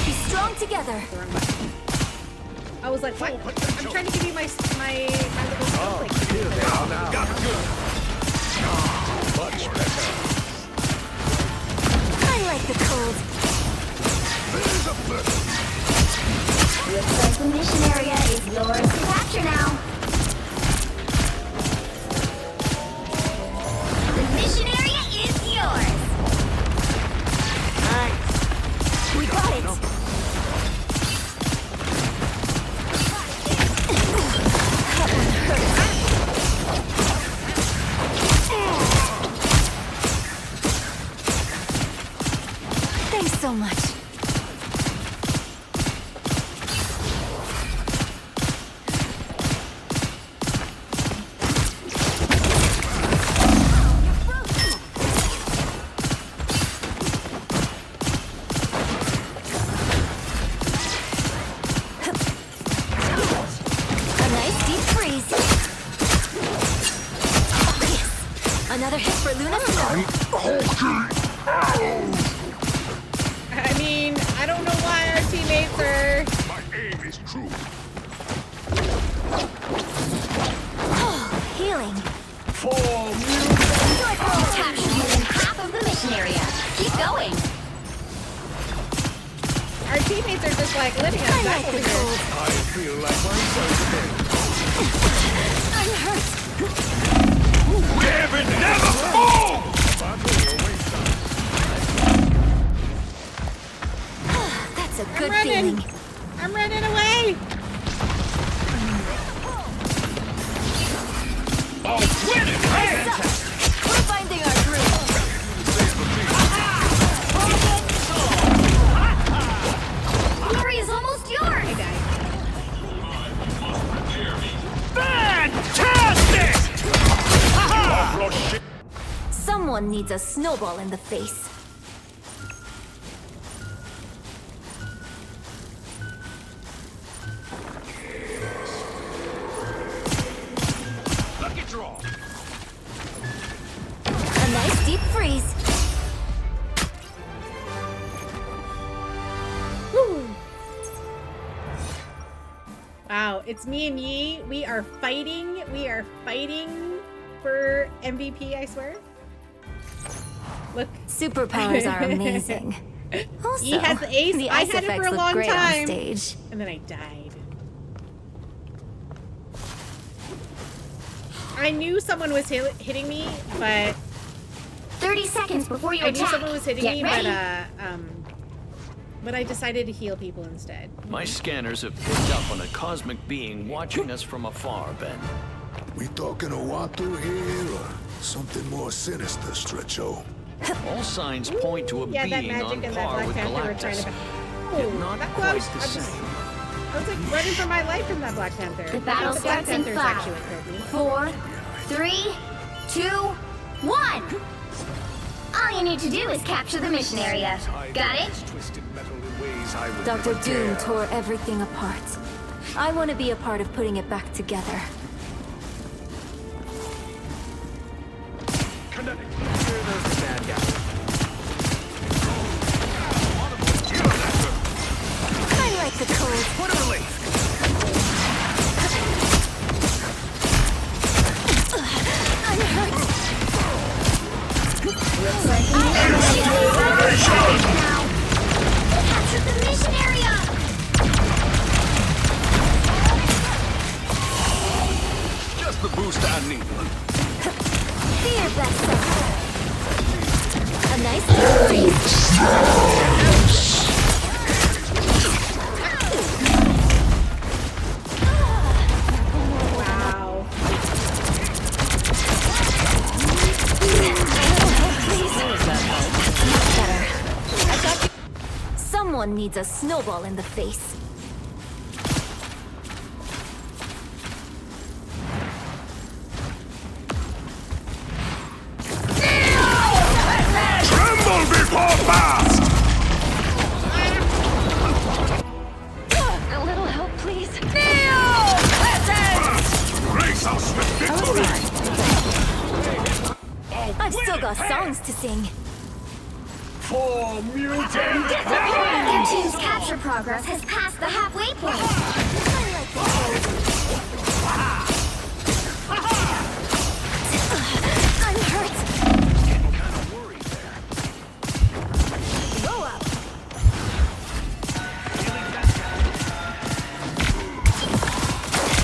Be strong together. I was like, what? I'm trying to give you my little snowflake. Here they are now. Got good. Much better. I like the cold. There's a blessing. Looks like the mission area is yours to capture now. The mission area is yours. Nice. We got it. That one hurts. Thanks so much. Another hit for Luna Snow. I mean, I don't know why our teammates are... My aim is true. Healing. Captured more than half of the mission area. Keep going. Our teammates are just like living us back over here. I feel like myself again. I'm hurt. David, never move! That's a good I'm running. feeling. I'm running away. Oh, win it! We're finding our groove. Glory is almost yours. I died. Fantastic! Someone needs a snowball in the face. Lucky draw. A nice deep freeze. Woo. Wow, it's me and Yi. We are fighting. We are fighting for MVP, I swear. Look. Superpowers are amazing. Also, Yi has the ace. the I ice had it effects for a look long great time. on stage. And then I died. I knew someone was hitting me, but 30 seconds before you I knew attack. someone was hitting Get me, ready. but I decided to heal people instead. My scanners have picked up on a cosmic being watching us from afar, Ben. We talking Owatu here or something more sinister, Stretcho? All signs point to a Yeah, that being magic on and that par Black with Panther were trying Galactus. to... Yet not that's quite close. the I was same. like running for my life from that Black Panther. The battle The Black starts in Panther's 5, actually what killed me. 4, 3, 2, 1. All you need to do is capture the mission area. Got it? Twisted metal in ways I would Dr. never Doom dare. tore everything apart. I want to be a part of putting it back together. Kinetic. Here goes the bad guy. I like the cold. What a relief! I'm hurt. Looks like the now. Capture the mission area. Just the boost I need. Be your best self. A nice deep freeze. Wow. Much better. Someone needs a snowball in the face. Tremble before blast! A little help, please. Race us with victory! songs to sing. For mutant Your team's capture progress has passed the halfway point. I'm hurt. Getting kind of worried there. Blow up.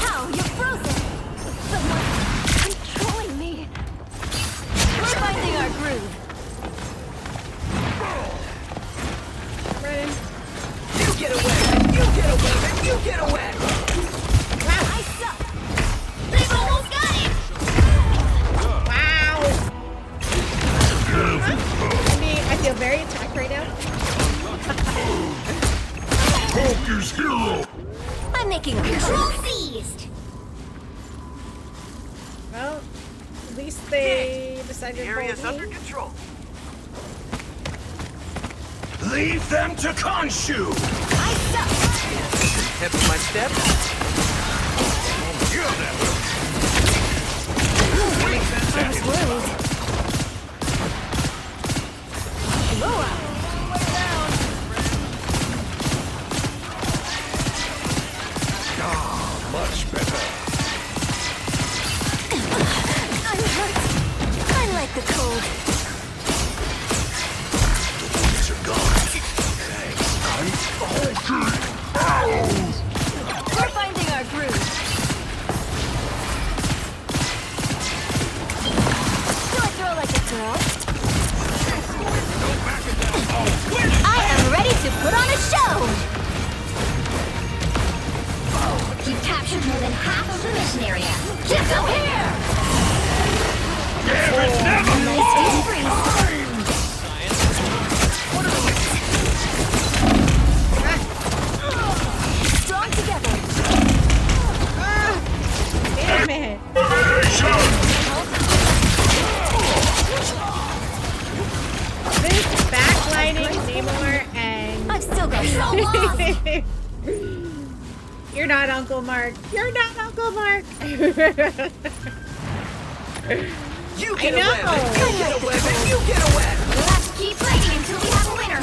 How? You're frozen. Someone's controlling me. We're finding our groove. Run. You get away! You get away! You get away! I suck. They've almost got him. Wow. I feel very attacked right now. Focus hero! I'm making a Control seized. Well, at least they decided to Area's hold under me. control. Leave them to Khonshu! I suck. Head with my step. I was worried. Blow up. Much better. I'm hurt. I like the cold. These are gone. Thanks. We're finding our groove. Do I throw like a girl? I am ready to put on a show! You've captured more than half of the mission area. Just go here! Nice deep freeze. Strong together. Damn it. This backlighting Namor and I've still got so long. You're not Uncle Mark. You're not Uncle Mark. You I get know. away! You get away! You get away! We'll have to keep fighting until we have a winner.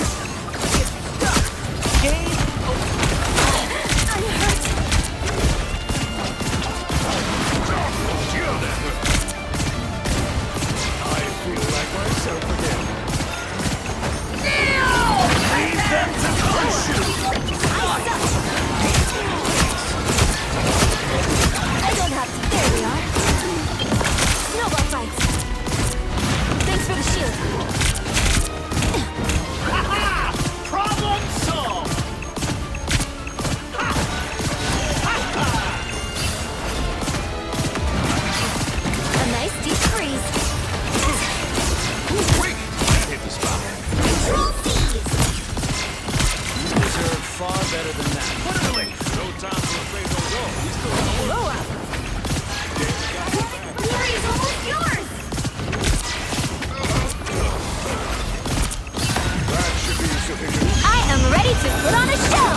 I'm hurt. I feel like myself again. Leave them to Khonshu! I don't have to. There we are. Snowball fight. Thanks for the shield. Problem solved! A nice deep freeze. Quick! Hit the spot. Control seized. Deserve far better than that. Put it away! No time to afraid no go. We still got work. Blow up. Glory's almost yours. That should be sufficient. I am ready to put on a show.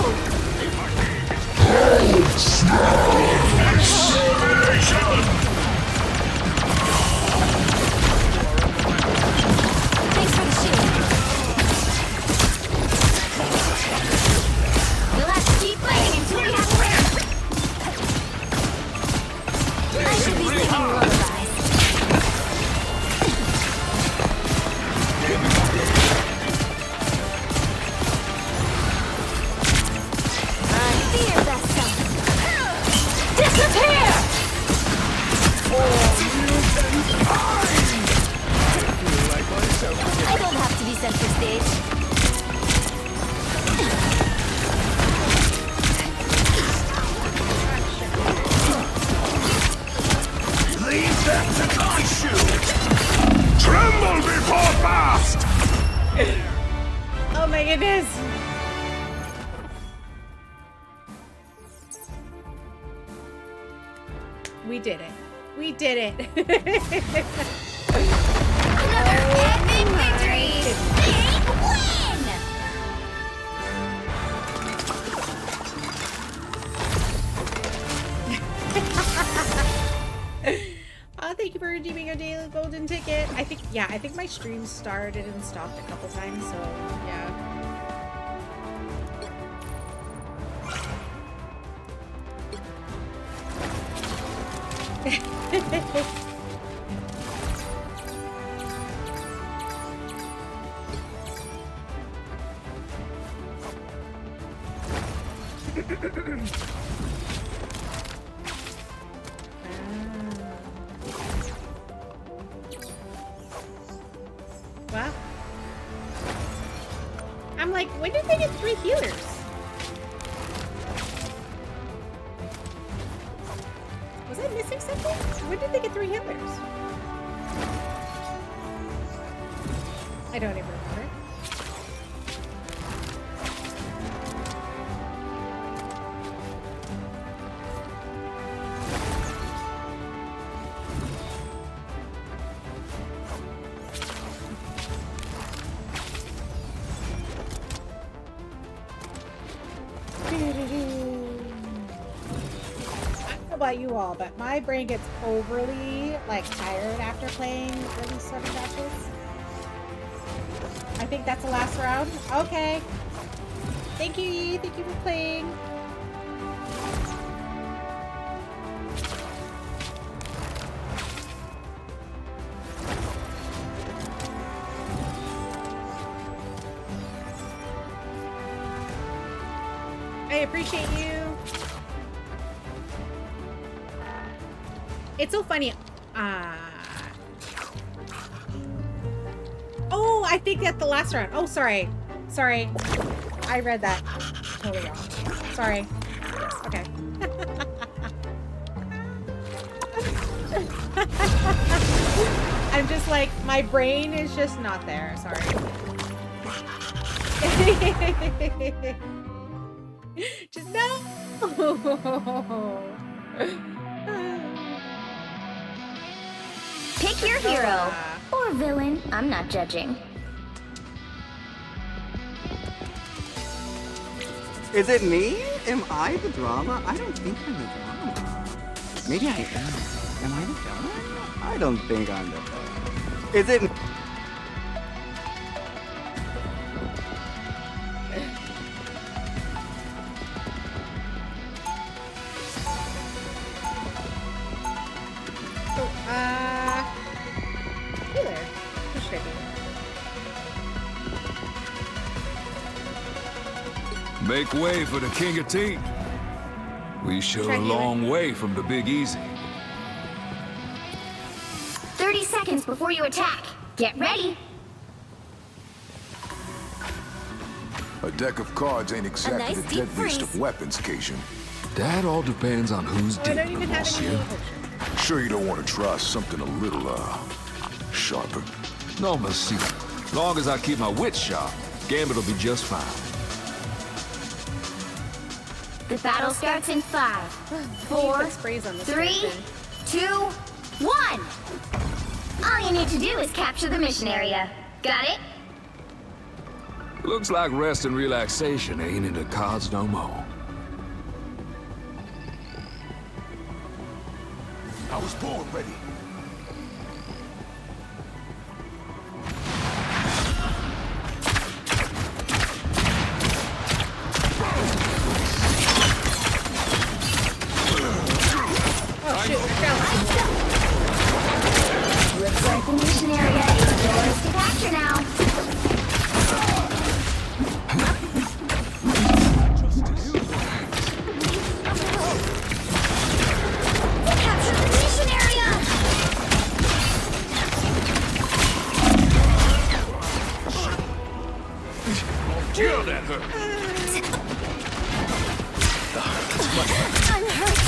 Thanks for the shield. We'll have to keep fighting until we have a winner. I should be singing lullabies. I fear that sound. Disappear! I don't have to be center stage. Leave them to Khonshu! Tremble before blast! Oh my goodness. We did it. We did it. Another epic victory. Big win. Thank you for redeeming a daily golden ticket. I think my stream started and stopped a couple times, so yeah. Wow. I'm like, when did they get 3 healers? Was I missing something? When did they get 3 healers? I don't even remember. About you all, but my brain gets overly tired after playing early starting matches. I think that's the last round. Okay. Thank you, Yi. Thank you for playing. I appreciate you. It's so funny. Oh, I think that's the last round. Oh, sorry. Sorry. I read that totally wrong. Sorry. Yes, okay. I'm just like, my brain is just not there. Sorry. Just no. Pick your hero. Or villain. I'm not judging. Is it me? Am I the drama? I don't think I'm the drama. Maybe I am. Am I the villain? I don't think I'm the villain. Is it... Healer. Who should I be? Make way for the King of Team. We sure a long way from the Big Easy. 30 seconds before you attack. Get ready. A deck of cards ain't exactly nice the deep deadliest freeze. of weapons, Cajun. That all depends on who's Oh, I don't dealing, even have any monsieur. potion. Sure you don't want to try something a little, sharper? No, monsieur. Long as I keep my wits sharp, Gambit will be just fine. The battle starts in 5, 4, Put sprays on this 3, person. 2, 1. All you need to do is capture the mission area. Got it? Looks like rest and relaxation ain't in the cards no more. I was born ready. Oh shoot, I fell. Looks like the mission area is yours to capture now. Capture the mission area! Kill that hurt. I'm hurt.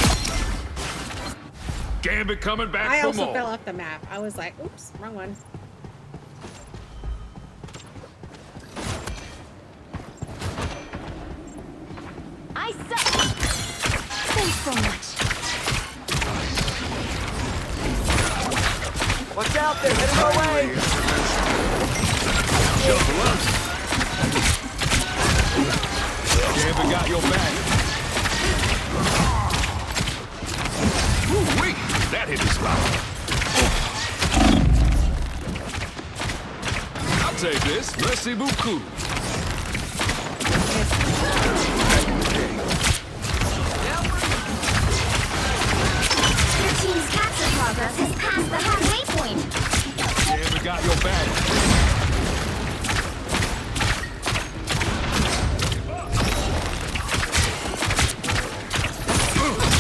Gambit coming back I for also more. fell off the map. I was like, oops, wrong one. I suck. Thanks so much. Watch out, they're headed our way! Gambit got your back. Woo-wee, that hit the spot. I'll take this. Merci beaucoup. Your team's capture progress has passed the halfway point. Yeah, we got your back.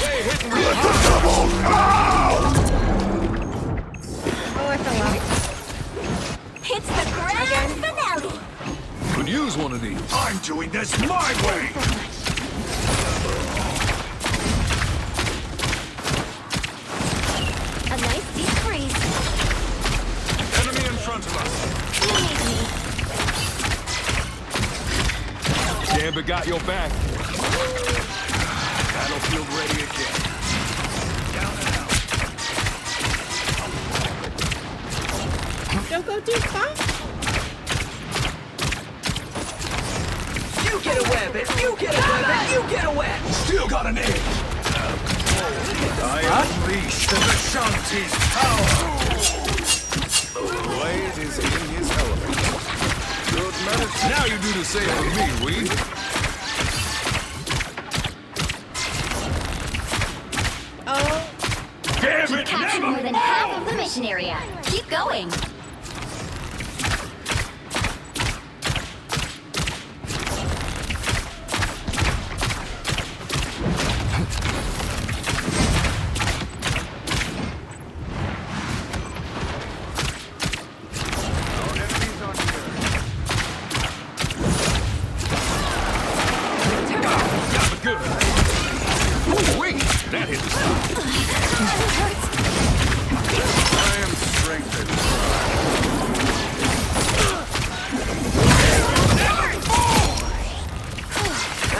Hey, hitting real hard. Oh, I fell out. It's the grand finale. Could use one of these. I'm doing this my way! A nice deep freeze. Enemy in front of us. You need me. Gambit got your back. Battlefield ready again. Down and out. Don't go too far. You get a weapon! You get a weapon! You get a weapon! Still got an edge! I unleash the Shanti's power! The blade is in his element. Good medicine. Now you do the same for me, Wee. Oh, You've captured more than half of the mission area. Keep going. Our enemies are near. Got me good. Ooh, wait. That hit the spot. I am strengthened.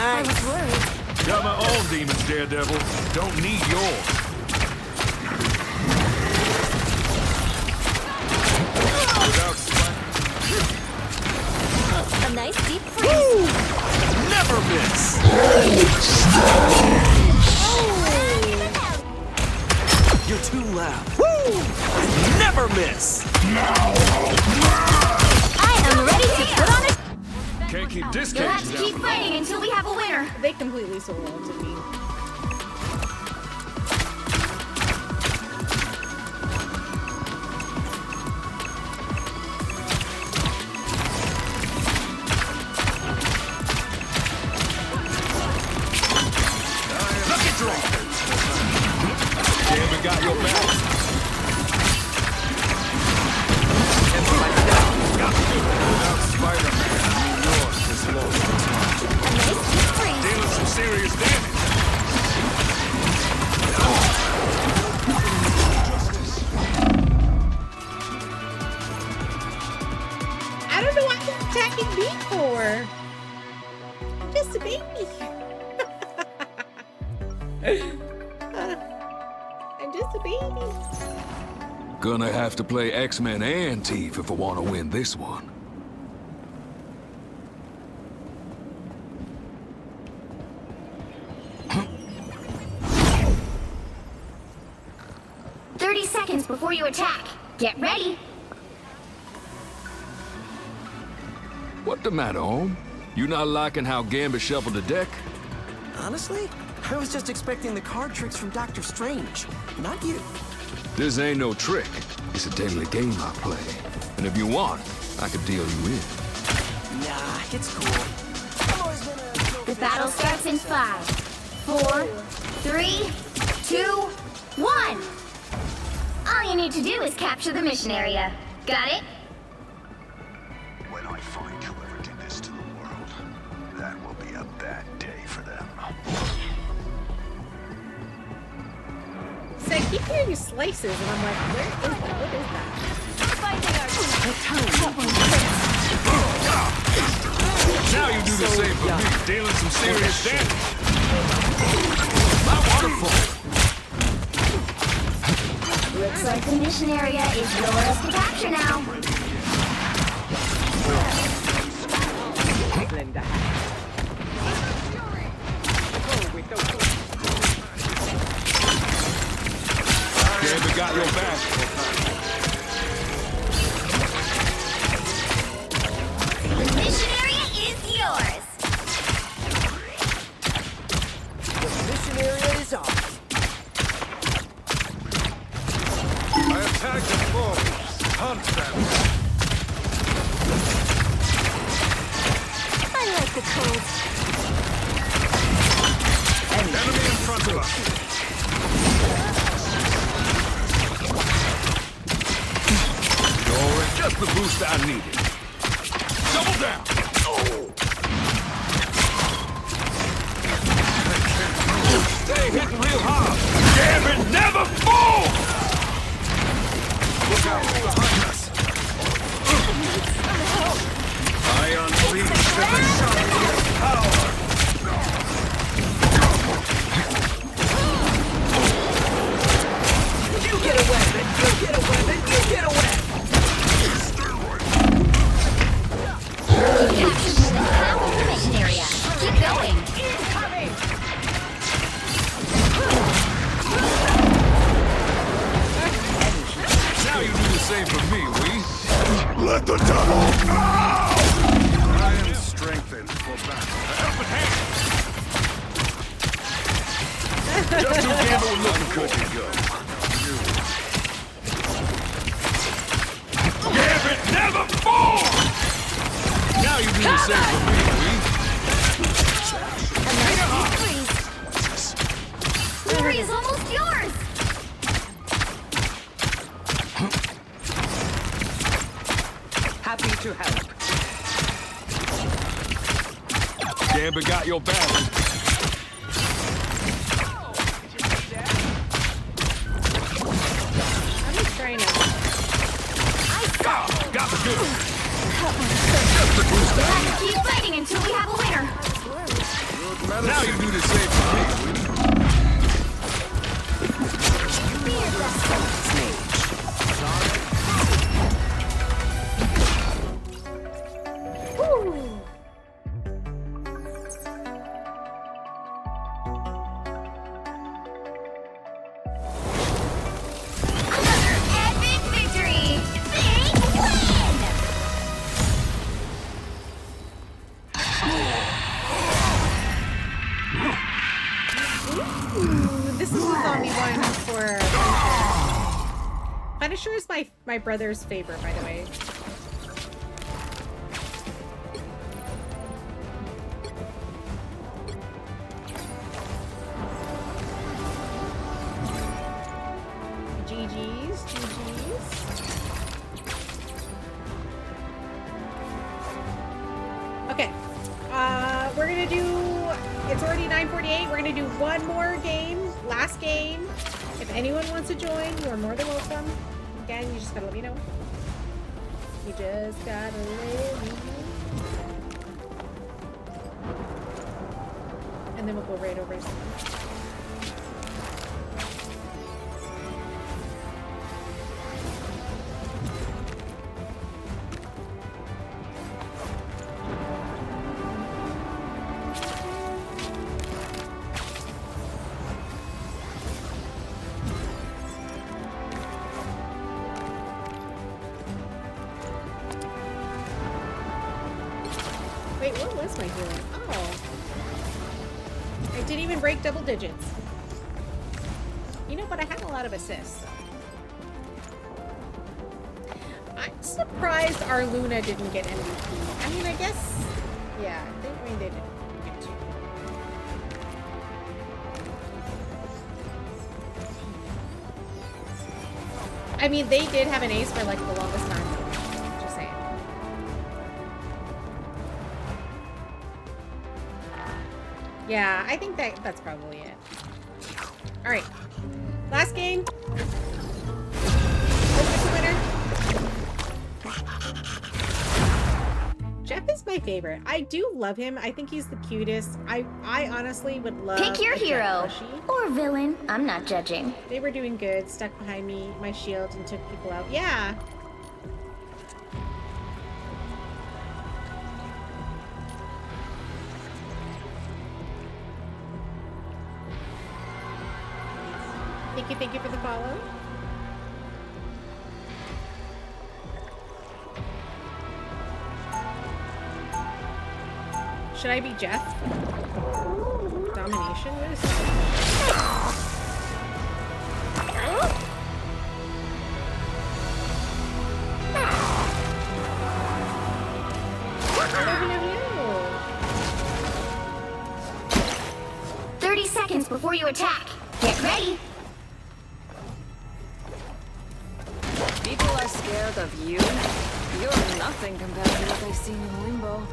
I was worried. Got my own demons, Daredevil. Don't need yours. Without spite. A nice deep freeze. Never miss! You're too loud. Never miss! I am ready to put on a... Can't keep this You'll have cage to down. keep fighting until we have a winner. they completely sold out to me. Look at draw. Gambit got your back. Without Spider-Man, New York is lost its mind. A nice deep freeze. Dealing some serious damage. I don't know what you're attacking me for. I'm just a baby. I'm just a baby. Gonna have to play X-Men and Thief if I want to win this one. Seconds before you attack. Get ready. What the matter, home? You not liking how Gambit shuffled the deck? Honestly, I was just expecting the card tricks from Doctor Strange, not you. This ain't no trick. It's a deadly game I play. And if you want, I could deal you in. Nah, it's cool. The battle starts in 5, 4, 3, 2, 1. All you need to do is capture the mission area. Got it? When I find whoever did this to the world, that will be a bad day for them. So I keep hearing slices, and I'm like, where is that? What is that? Now you do the same for me, dealing some serious damage. My waterfall. Looks like the mission area is yours to capture now. Gambit got your back. the boost I needed. Double down! Stay hitting real hard! Damn it, never fall! Look out behind us! I unleash the sun's power! You get a weapon! You get a weapon! You get a weapon! Half of the mission area. Keep going. Incoming! Now you do the same for me, Wee. Let the devil out! I am strengthened for battle. Help at hand! Just who Gamble was looking Good for. to go. Damn it, never fall! Now you do the same for me, Wee. Glory is almost yours. Happy to help. Gambit got your back. I'm just trying to. Got the good. Keep fighting until we have a winner. Now you do the same for me, Wee. Another epic victory. Big win. Ooh, this is the zombie one for Punisher is my brother's favorite, by the way. GG's, GG's. Okay, we're gonna do, it's already 9:48, we're gonna do one more game, last game. If anyone wants to join, you are more than welcome. Again, you just gotta let me know. You just gotta let me know. And then we'll go right over to someone. Wait, what was my healing? Oh. I didn't even break double digits. You know, but I had a lot of assists. I'm surprised our Luna didn't get MVP. I mean, I guess... Yeah, they didn't get to. I mean, they did have an ace for, like, the longest time, though. Just saying. Yeah, I think that's probably it. Alright. Last game. Who's the winner? Jeff is my favorite. I do love him. I think he's the cutest. I honestly would love Pick your a Jeff hero plushie. or villain. I'm not judging. They were doing good. Stuck behind me, my shield, and took people out. Yeah. Thank you for the follow. Should I be Jeff? Domination? What is that? No. 30 seconds before you attack. Get ready. People are scared of you. You're nothing compared to what I've seen in Limbo.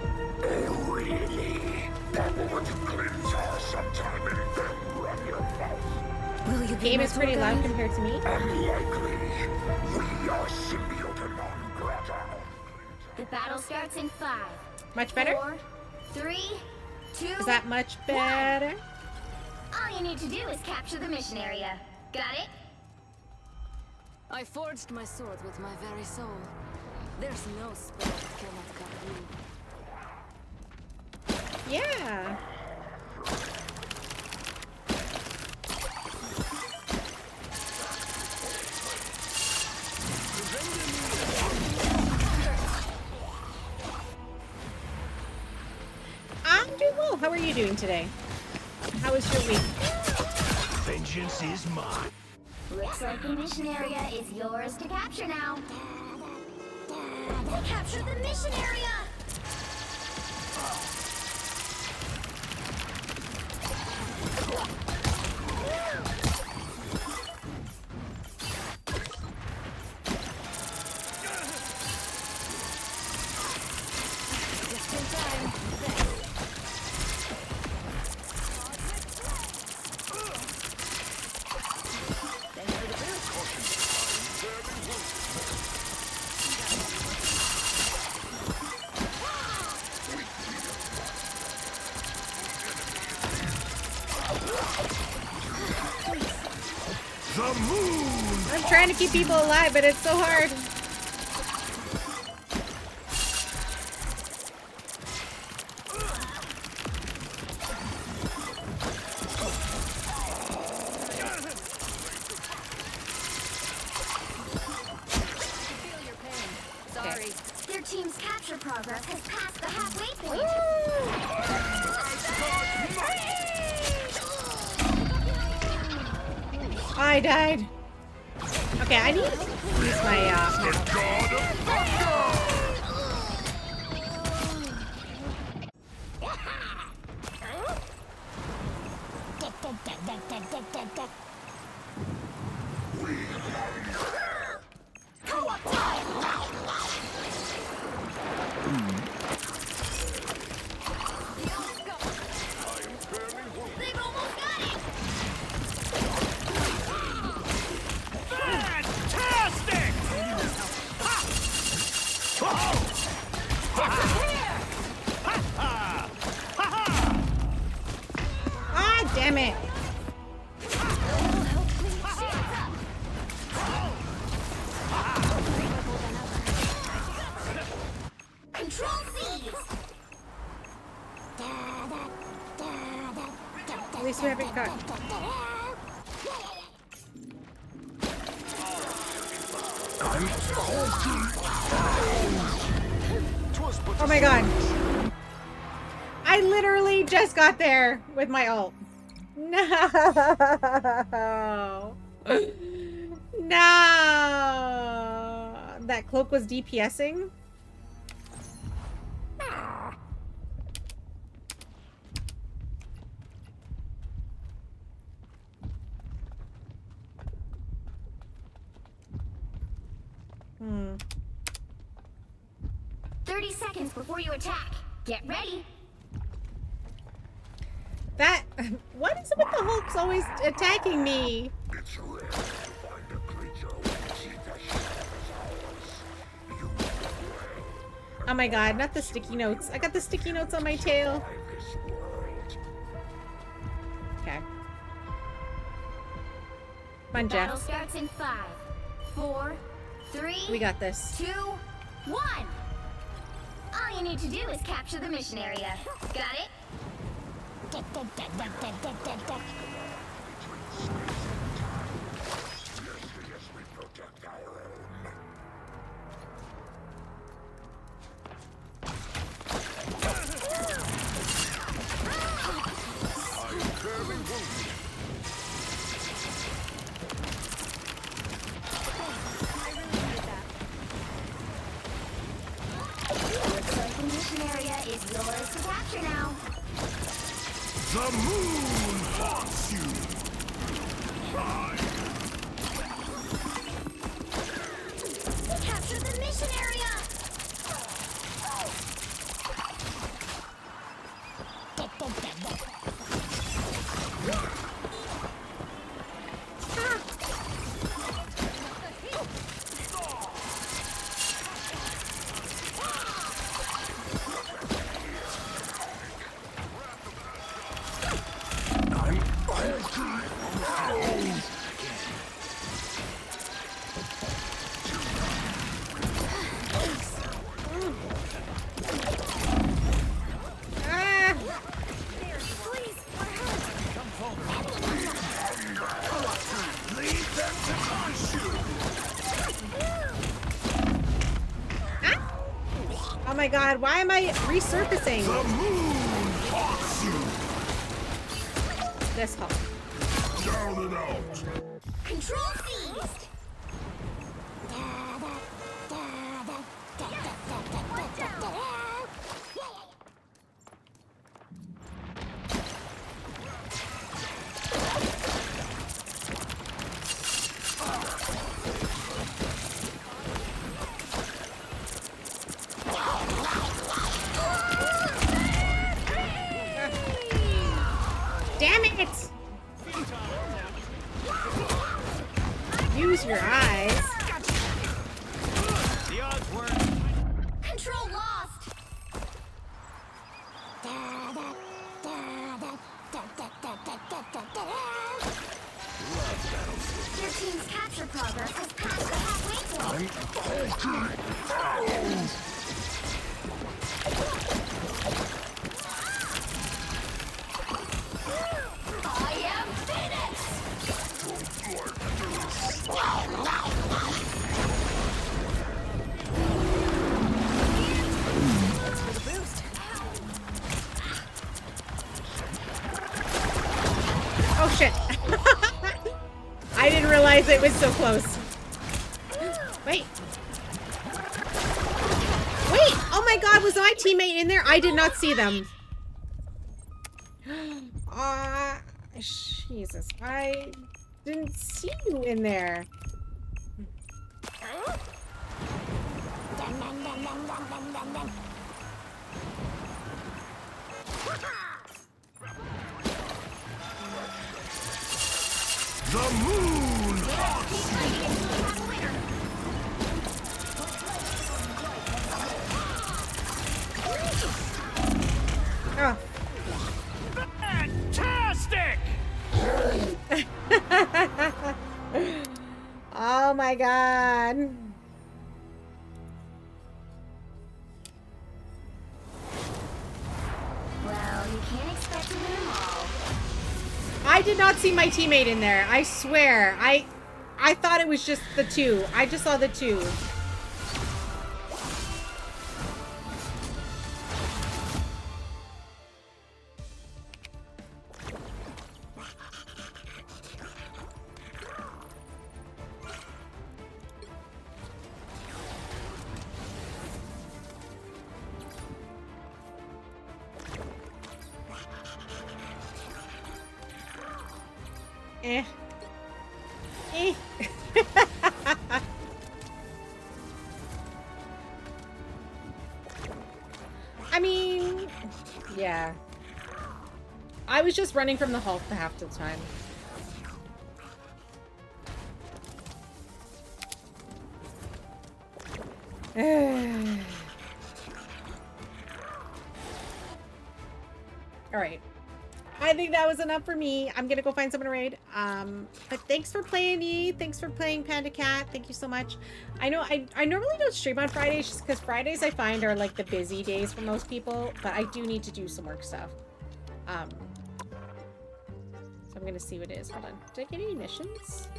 Oh, really? Papa went to cleanse her sometime and then run your mouth. Will you be Game my is pretty tour loud guide? compared to me. Unlikely. We are symbiote non grata. The battle starts in 5. Much better? 4, 3, 2. Is that much better? All you need to do is capture the mission area. Got it? I forged my sword with my very soul. There's no spell that cannot cut through. Yeah. I'm doing well. How are you doing today? How was your week? Vengeance is mine. Looks like the mission area is yours to capture now. Capture the mission area! Just in time. The moon! I'm trying to keep people alive, but it's so hard. Sorry. Their team's capture progress has passed the halfway point. I died. Okay, I need to use my They've almost got it! Fantastic! Ah, damn it. Control C's! At least we haven't got. Oh my god. I literally just got there with my ult. No. No. That cloak was DPSing? Hmm. 30 seconds before you attack. Get ready. That. What is it with the Hulks always attacking me? It's rare to find a creature with teeth as sharp as ours. You Oh my god, not the sticky notes. I got the sticky notes on my tail. survive this world. Okay. Come on, Battle Jeff. starts in 5, 4, 3, We got this. 2, 1. All you need to do is capture the mission area. Got it? Yes, we protect our own. Looks like the mission area is yours to capture now. The moon haunts my god, why am I resurfacing? The moon haunts you. This hole. Down and out. Control seized. Damn it! Use your eyes. The odds were. Control lost. Your team's capture progress has passed the halfway point. I am Oh shit. I didn't realize it was so close. Wait. Wait! Oh my god, was my teammate in there? I did not see them. Jesus. I didn't see you in there. The moon haunts Oh. Fantastic! Oh my god. Well, you can't expect to win them all. I did not see my teammate in there. I swear. I thought it was just the two. I just saw the two. Eh. Eh. I mean, yeah. I was just running from the Hulk the half the time. All right. I think that was enough for me. I'm gonna go find someone to raid. But thanks for playing, E. Thanks for playing, Panda Cat. Thank you so much. I know I normally don't stream on Fridays just because Fridays I find are like the busy days for most people, but I do need to do some work stuff. So I'm gonna see what it is. Hold on. Did I get any missions?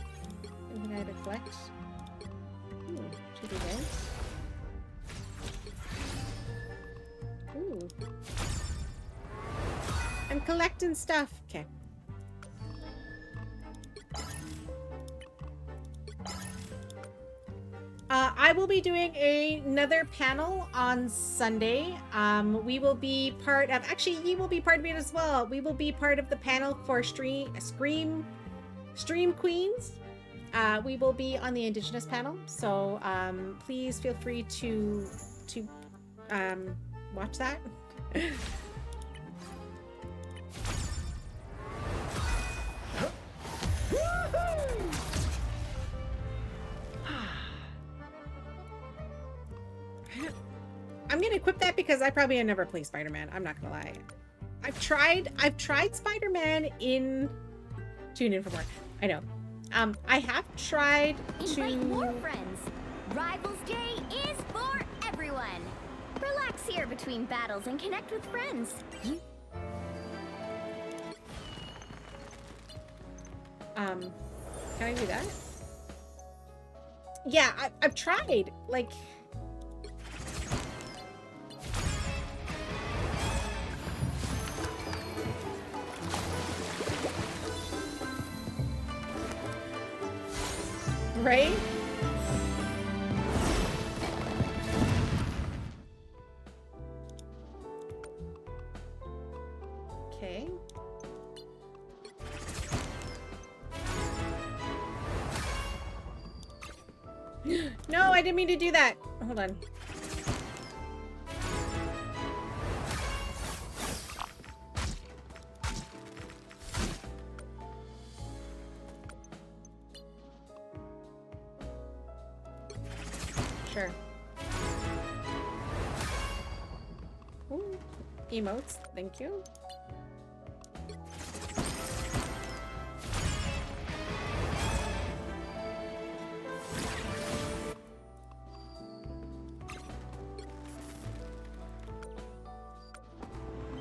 Anything I had to collect? Ooh, 2 events. Ooh. I'm collecting stuff. Okay. I will be doing another panel on Sunday. We will be part of, actually, he will be part of it as well. We will be part of the panel for Stream Queens. We will be on the Indigenous panel, so please feel free to watch that. I'm gonna equip that because I probably have never played Spider-Man. I'm not gonna lie. I've tried Spider-Man in Tune In for More. I know. I have tried Invite more friends. Rivals Day is for everyone. Relax here between battles and connect with friends. Can I do that? Yeah, I've tried. Like, Right? Okay. No, I didn't mean to do that. Hold on. Sure. Ooh, emotes, thank you.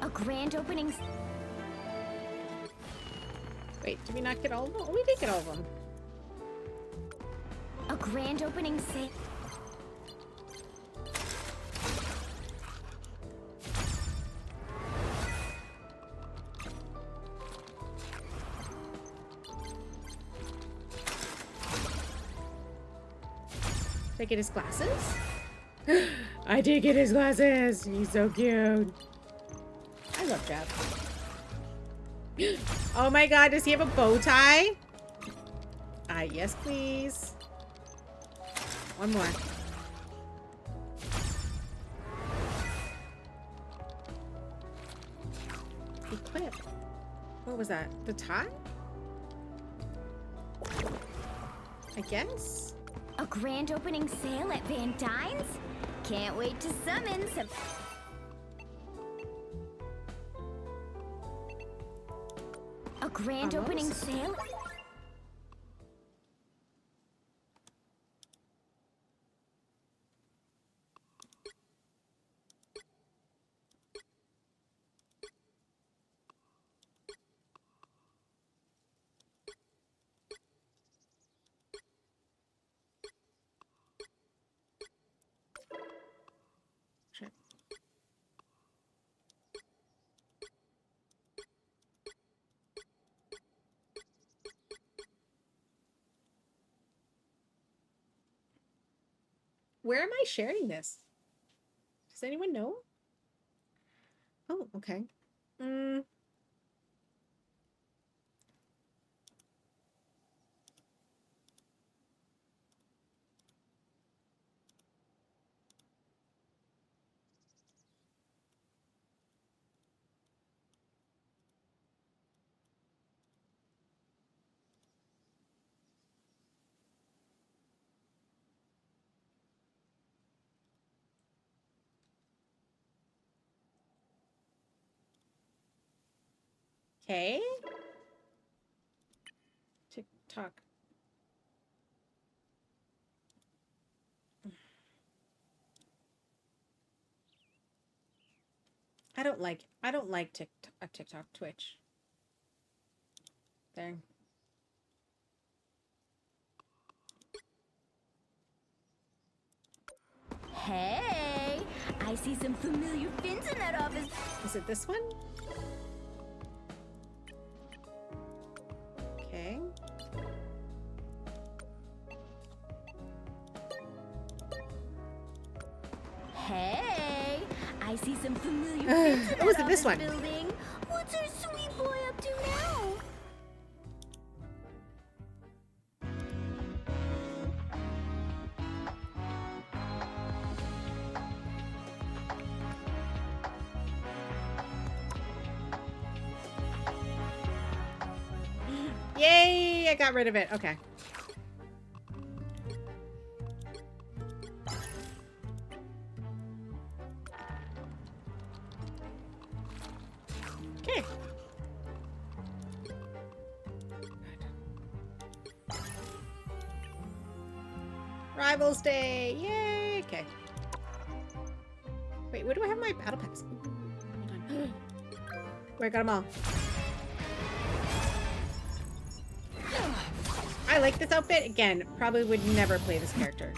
A grand opening. Wait, did we not get all of them? Oh, we did get all of them. A grand opening sale. Did I get his glasses? I did get his glasses. He's so cute. I love Jeff. Oh my god, does he have a bow tie? Yes, please. One more. Equip. What was that? The tie? I guess. A grand opening sale at Van Dyne's? Can't wait to summon some. A grand opening sale? Sure. Where am I sharing this? Does anyone know? Oh, okay. Okay. TikTok. I don't like TikTok, Twitch. There. Hey, I see some familiar fins in that office. Is it this one? Okay. Hey, I see some familiar fins in that Oh, is it this office one? building. What's our sweet boy up to now? Yay! I got rid of it. Okay. Okay. Rivals Day! Yay! Okay. Wait, where do I have my battle pass? Hold on. Where I got them all. I like this outfit. Again, probably would never play this character.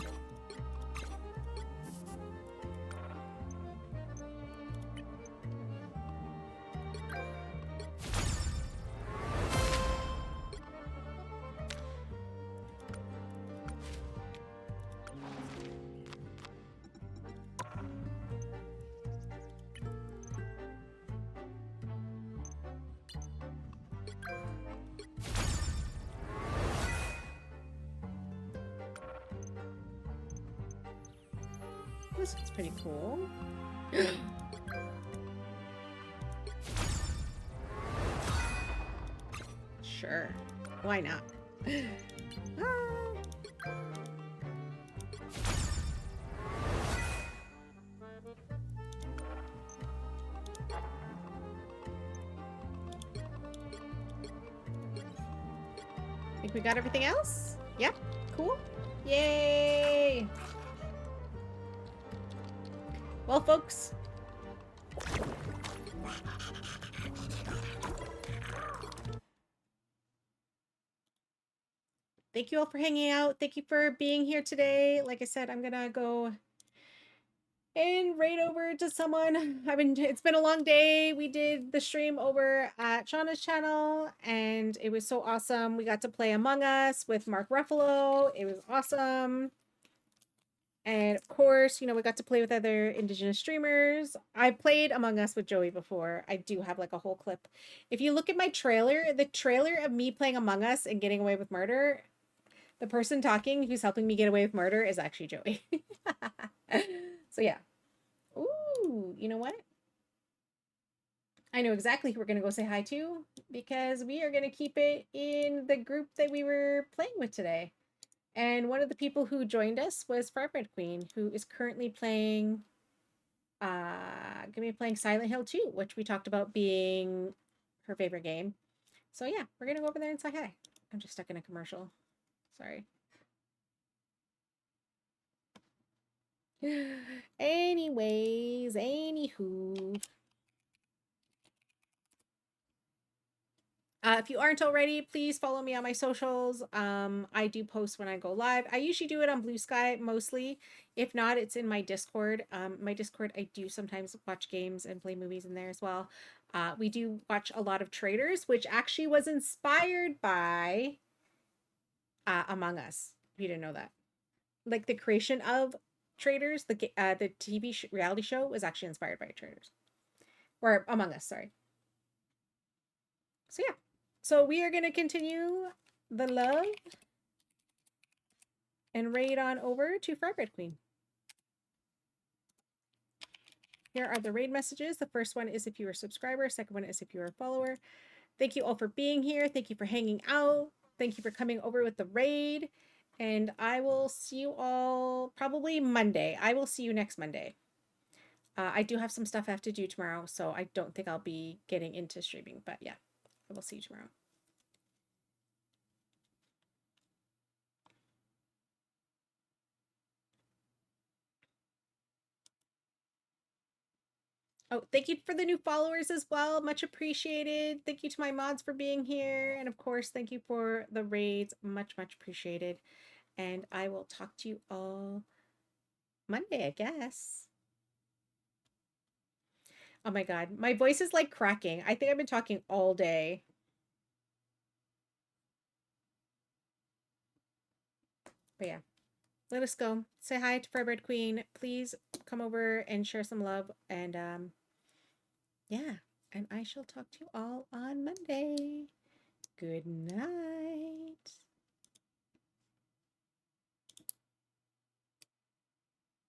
This is pretty cool. Sure. Why not? Think we got everything else? Yep. Cool. Yay! Well, folks. Thank you all for hanging out. Thank you for being here today. Like I said, I'm gonna go and raid over to someone. It's been a long day. We did the stream over at Shauna's channel and it was so awesome. We got to play Among Us with Mark Ruffalo. It was awesome. And of course, you know, we got to play with other Indigenous streamers. I played Among Us with Joey before. I do have like a whole clip. If you look at my trailer, the trailer of me playing Among Us and getting away with murder, the person talking who's helping me get away with murder is actually Joey. So yeah. Ooh, you know what? I know exactly who we're going to go say hi to because we are going to keep it in the group that we were playing with today. And one of the people who joined us was Firebread Queen, who is currently playing Silent Hill 2, which we talked about being her favorite game. So yeah, we're going to go over there and say hi. I'm just stuck in a commercial. Sorry. Anyways, anywho. If you aren't already, please follow me on my socials. I do post when I go live. I usually do it on Blue Sky mostly. If not, it's in my Discord. My Discord, I do sometimes watch games and play movies in there as well. We do watch a lot of Traders, which actually was inspired by Among Us. If you didn't know that. Like the creation of Traders, the TV reality show was actually inspired by Traders. Or Among Us, sorry. So yeah. So we are going to continue the love and raid on over to Firebread Queen. Here are the raid messages. The first one is if you are a subscriber. Second one is if you are a follower. Thank you all for being here. Thank you for hanging out. Thank you for coming over with the raid. And I will see you all probably Monday. I will see you next Monday. I do have some stuff I have to do tomorrow, so I don't think I'll be getting into streaming. But yeah, I will see you tomorrow. Oh, thank you for the new followers as well. Much appreciated. Thank you to my mods for being here. And of course, thank you for the raids. Much, much appreciated. And I will talk to you all Monday, I guess. Oh my God. My voice is like cracking. I think I've been talking all day. But yeah, let us go. Say hi to Firebread Queen. Please come over and share some love. And yeah, and I shall talk to you all on Monday. Good night.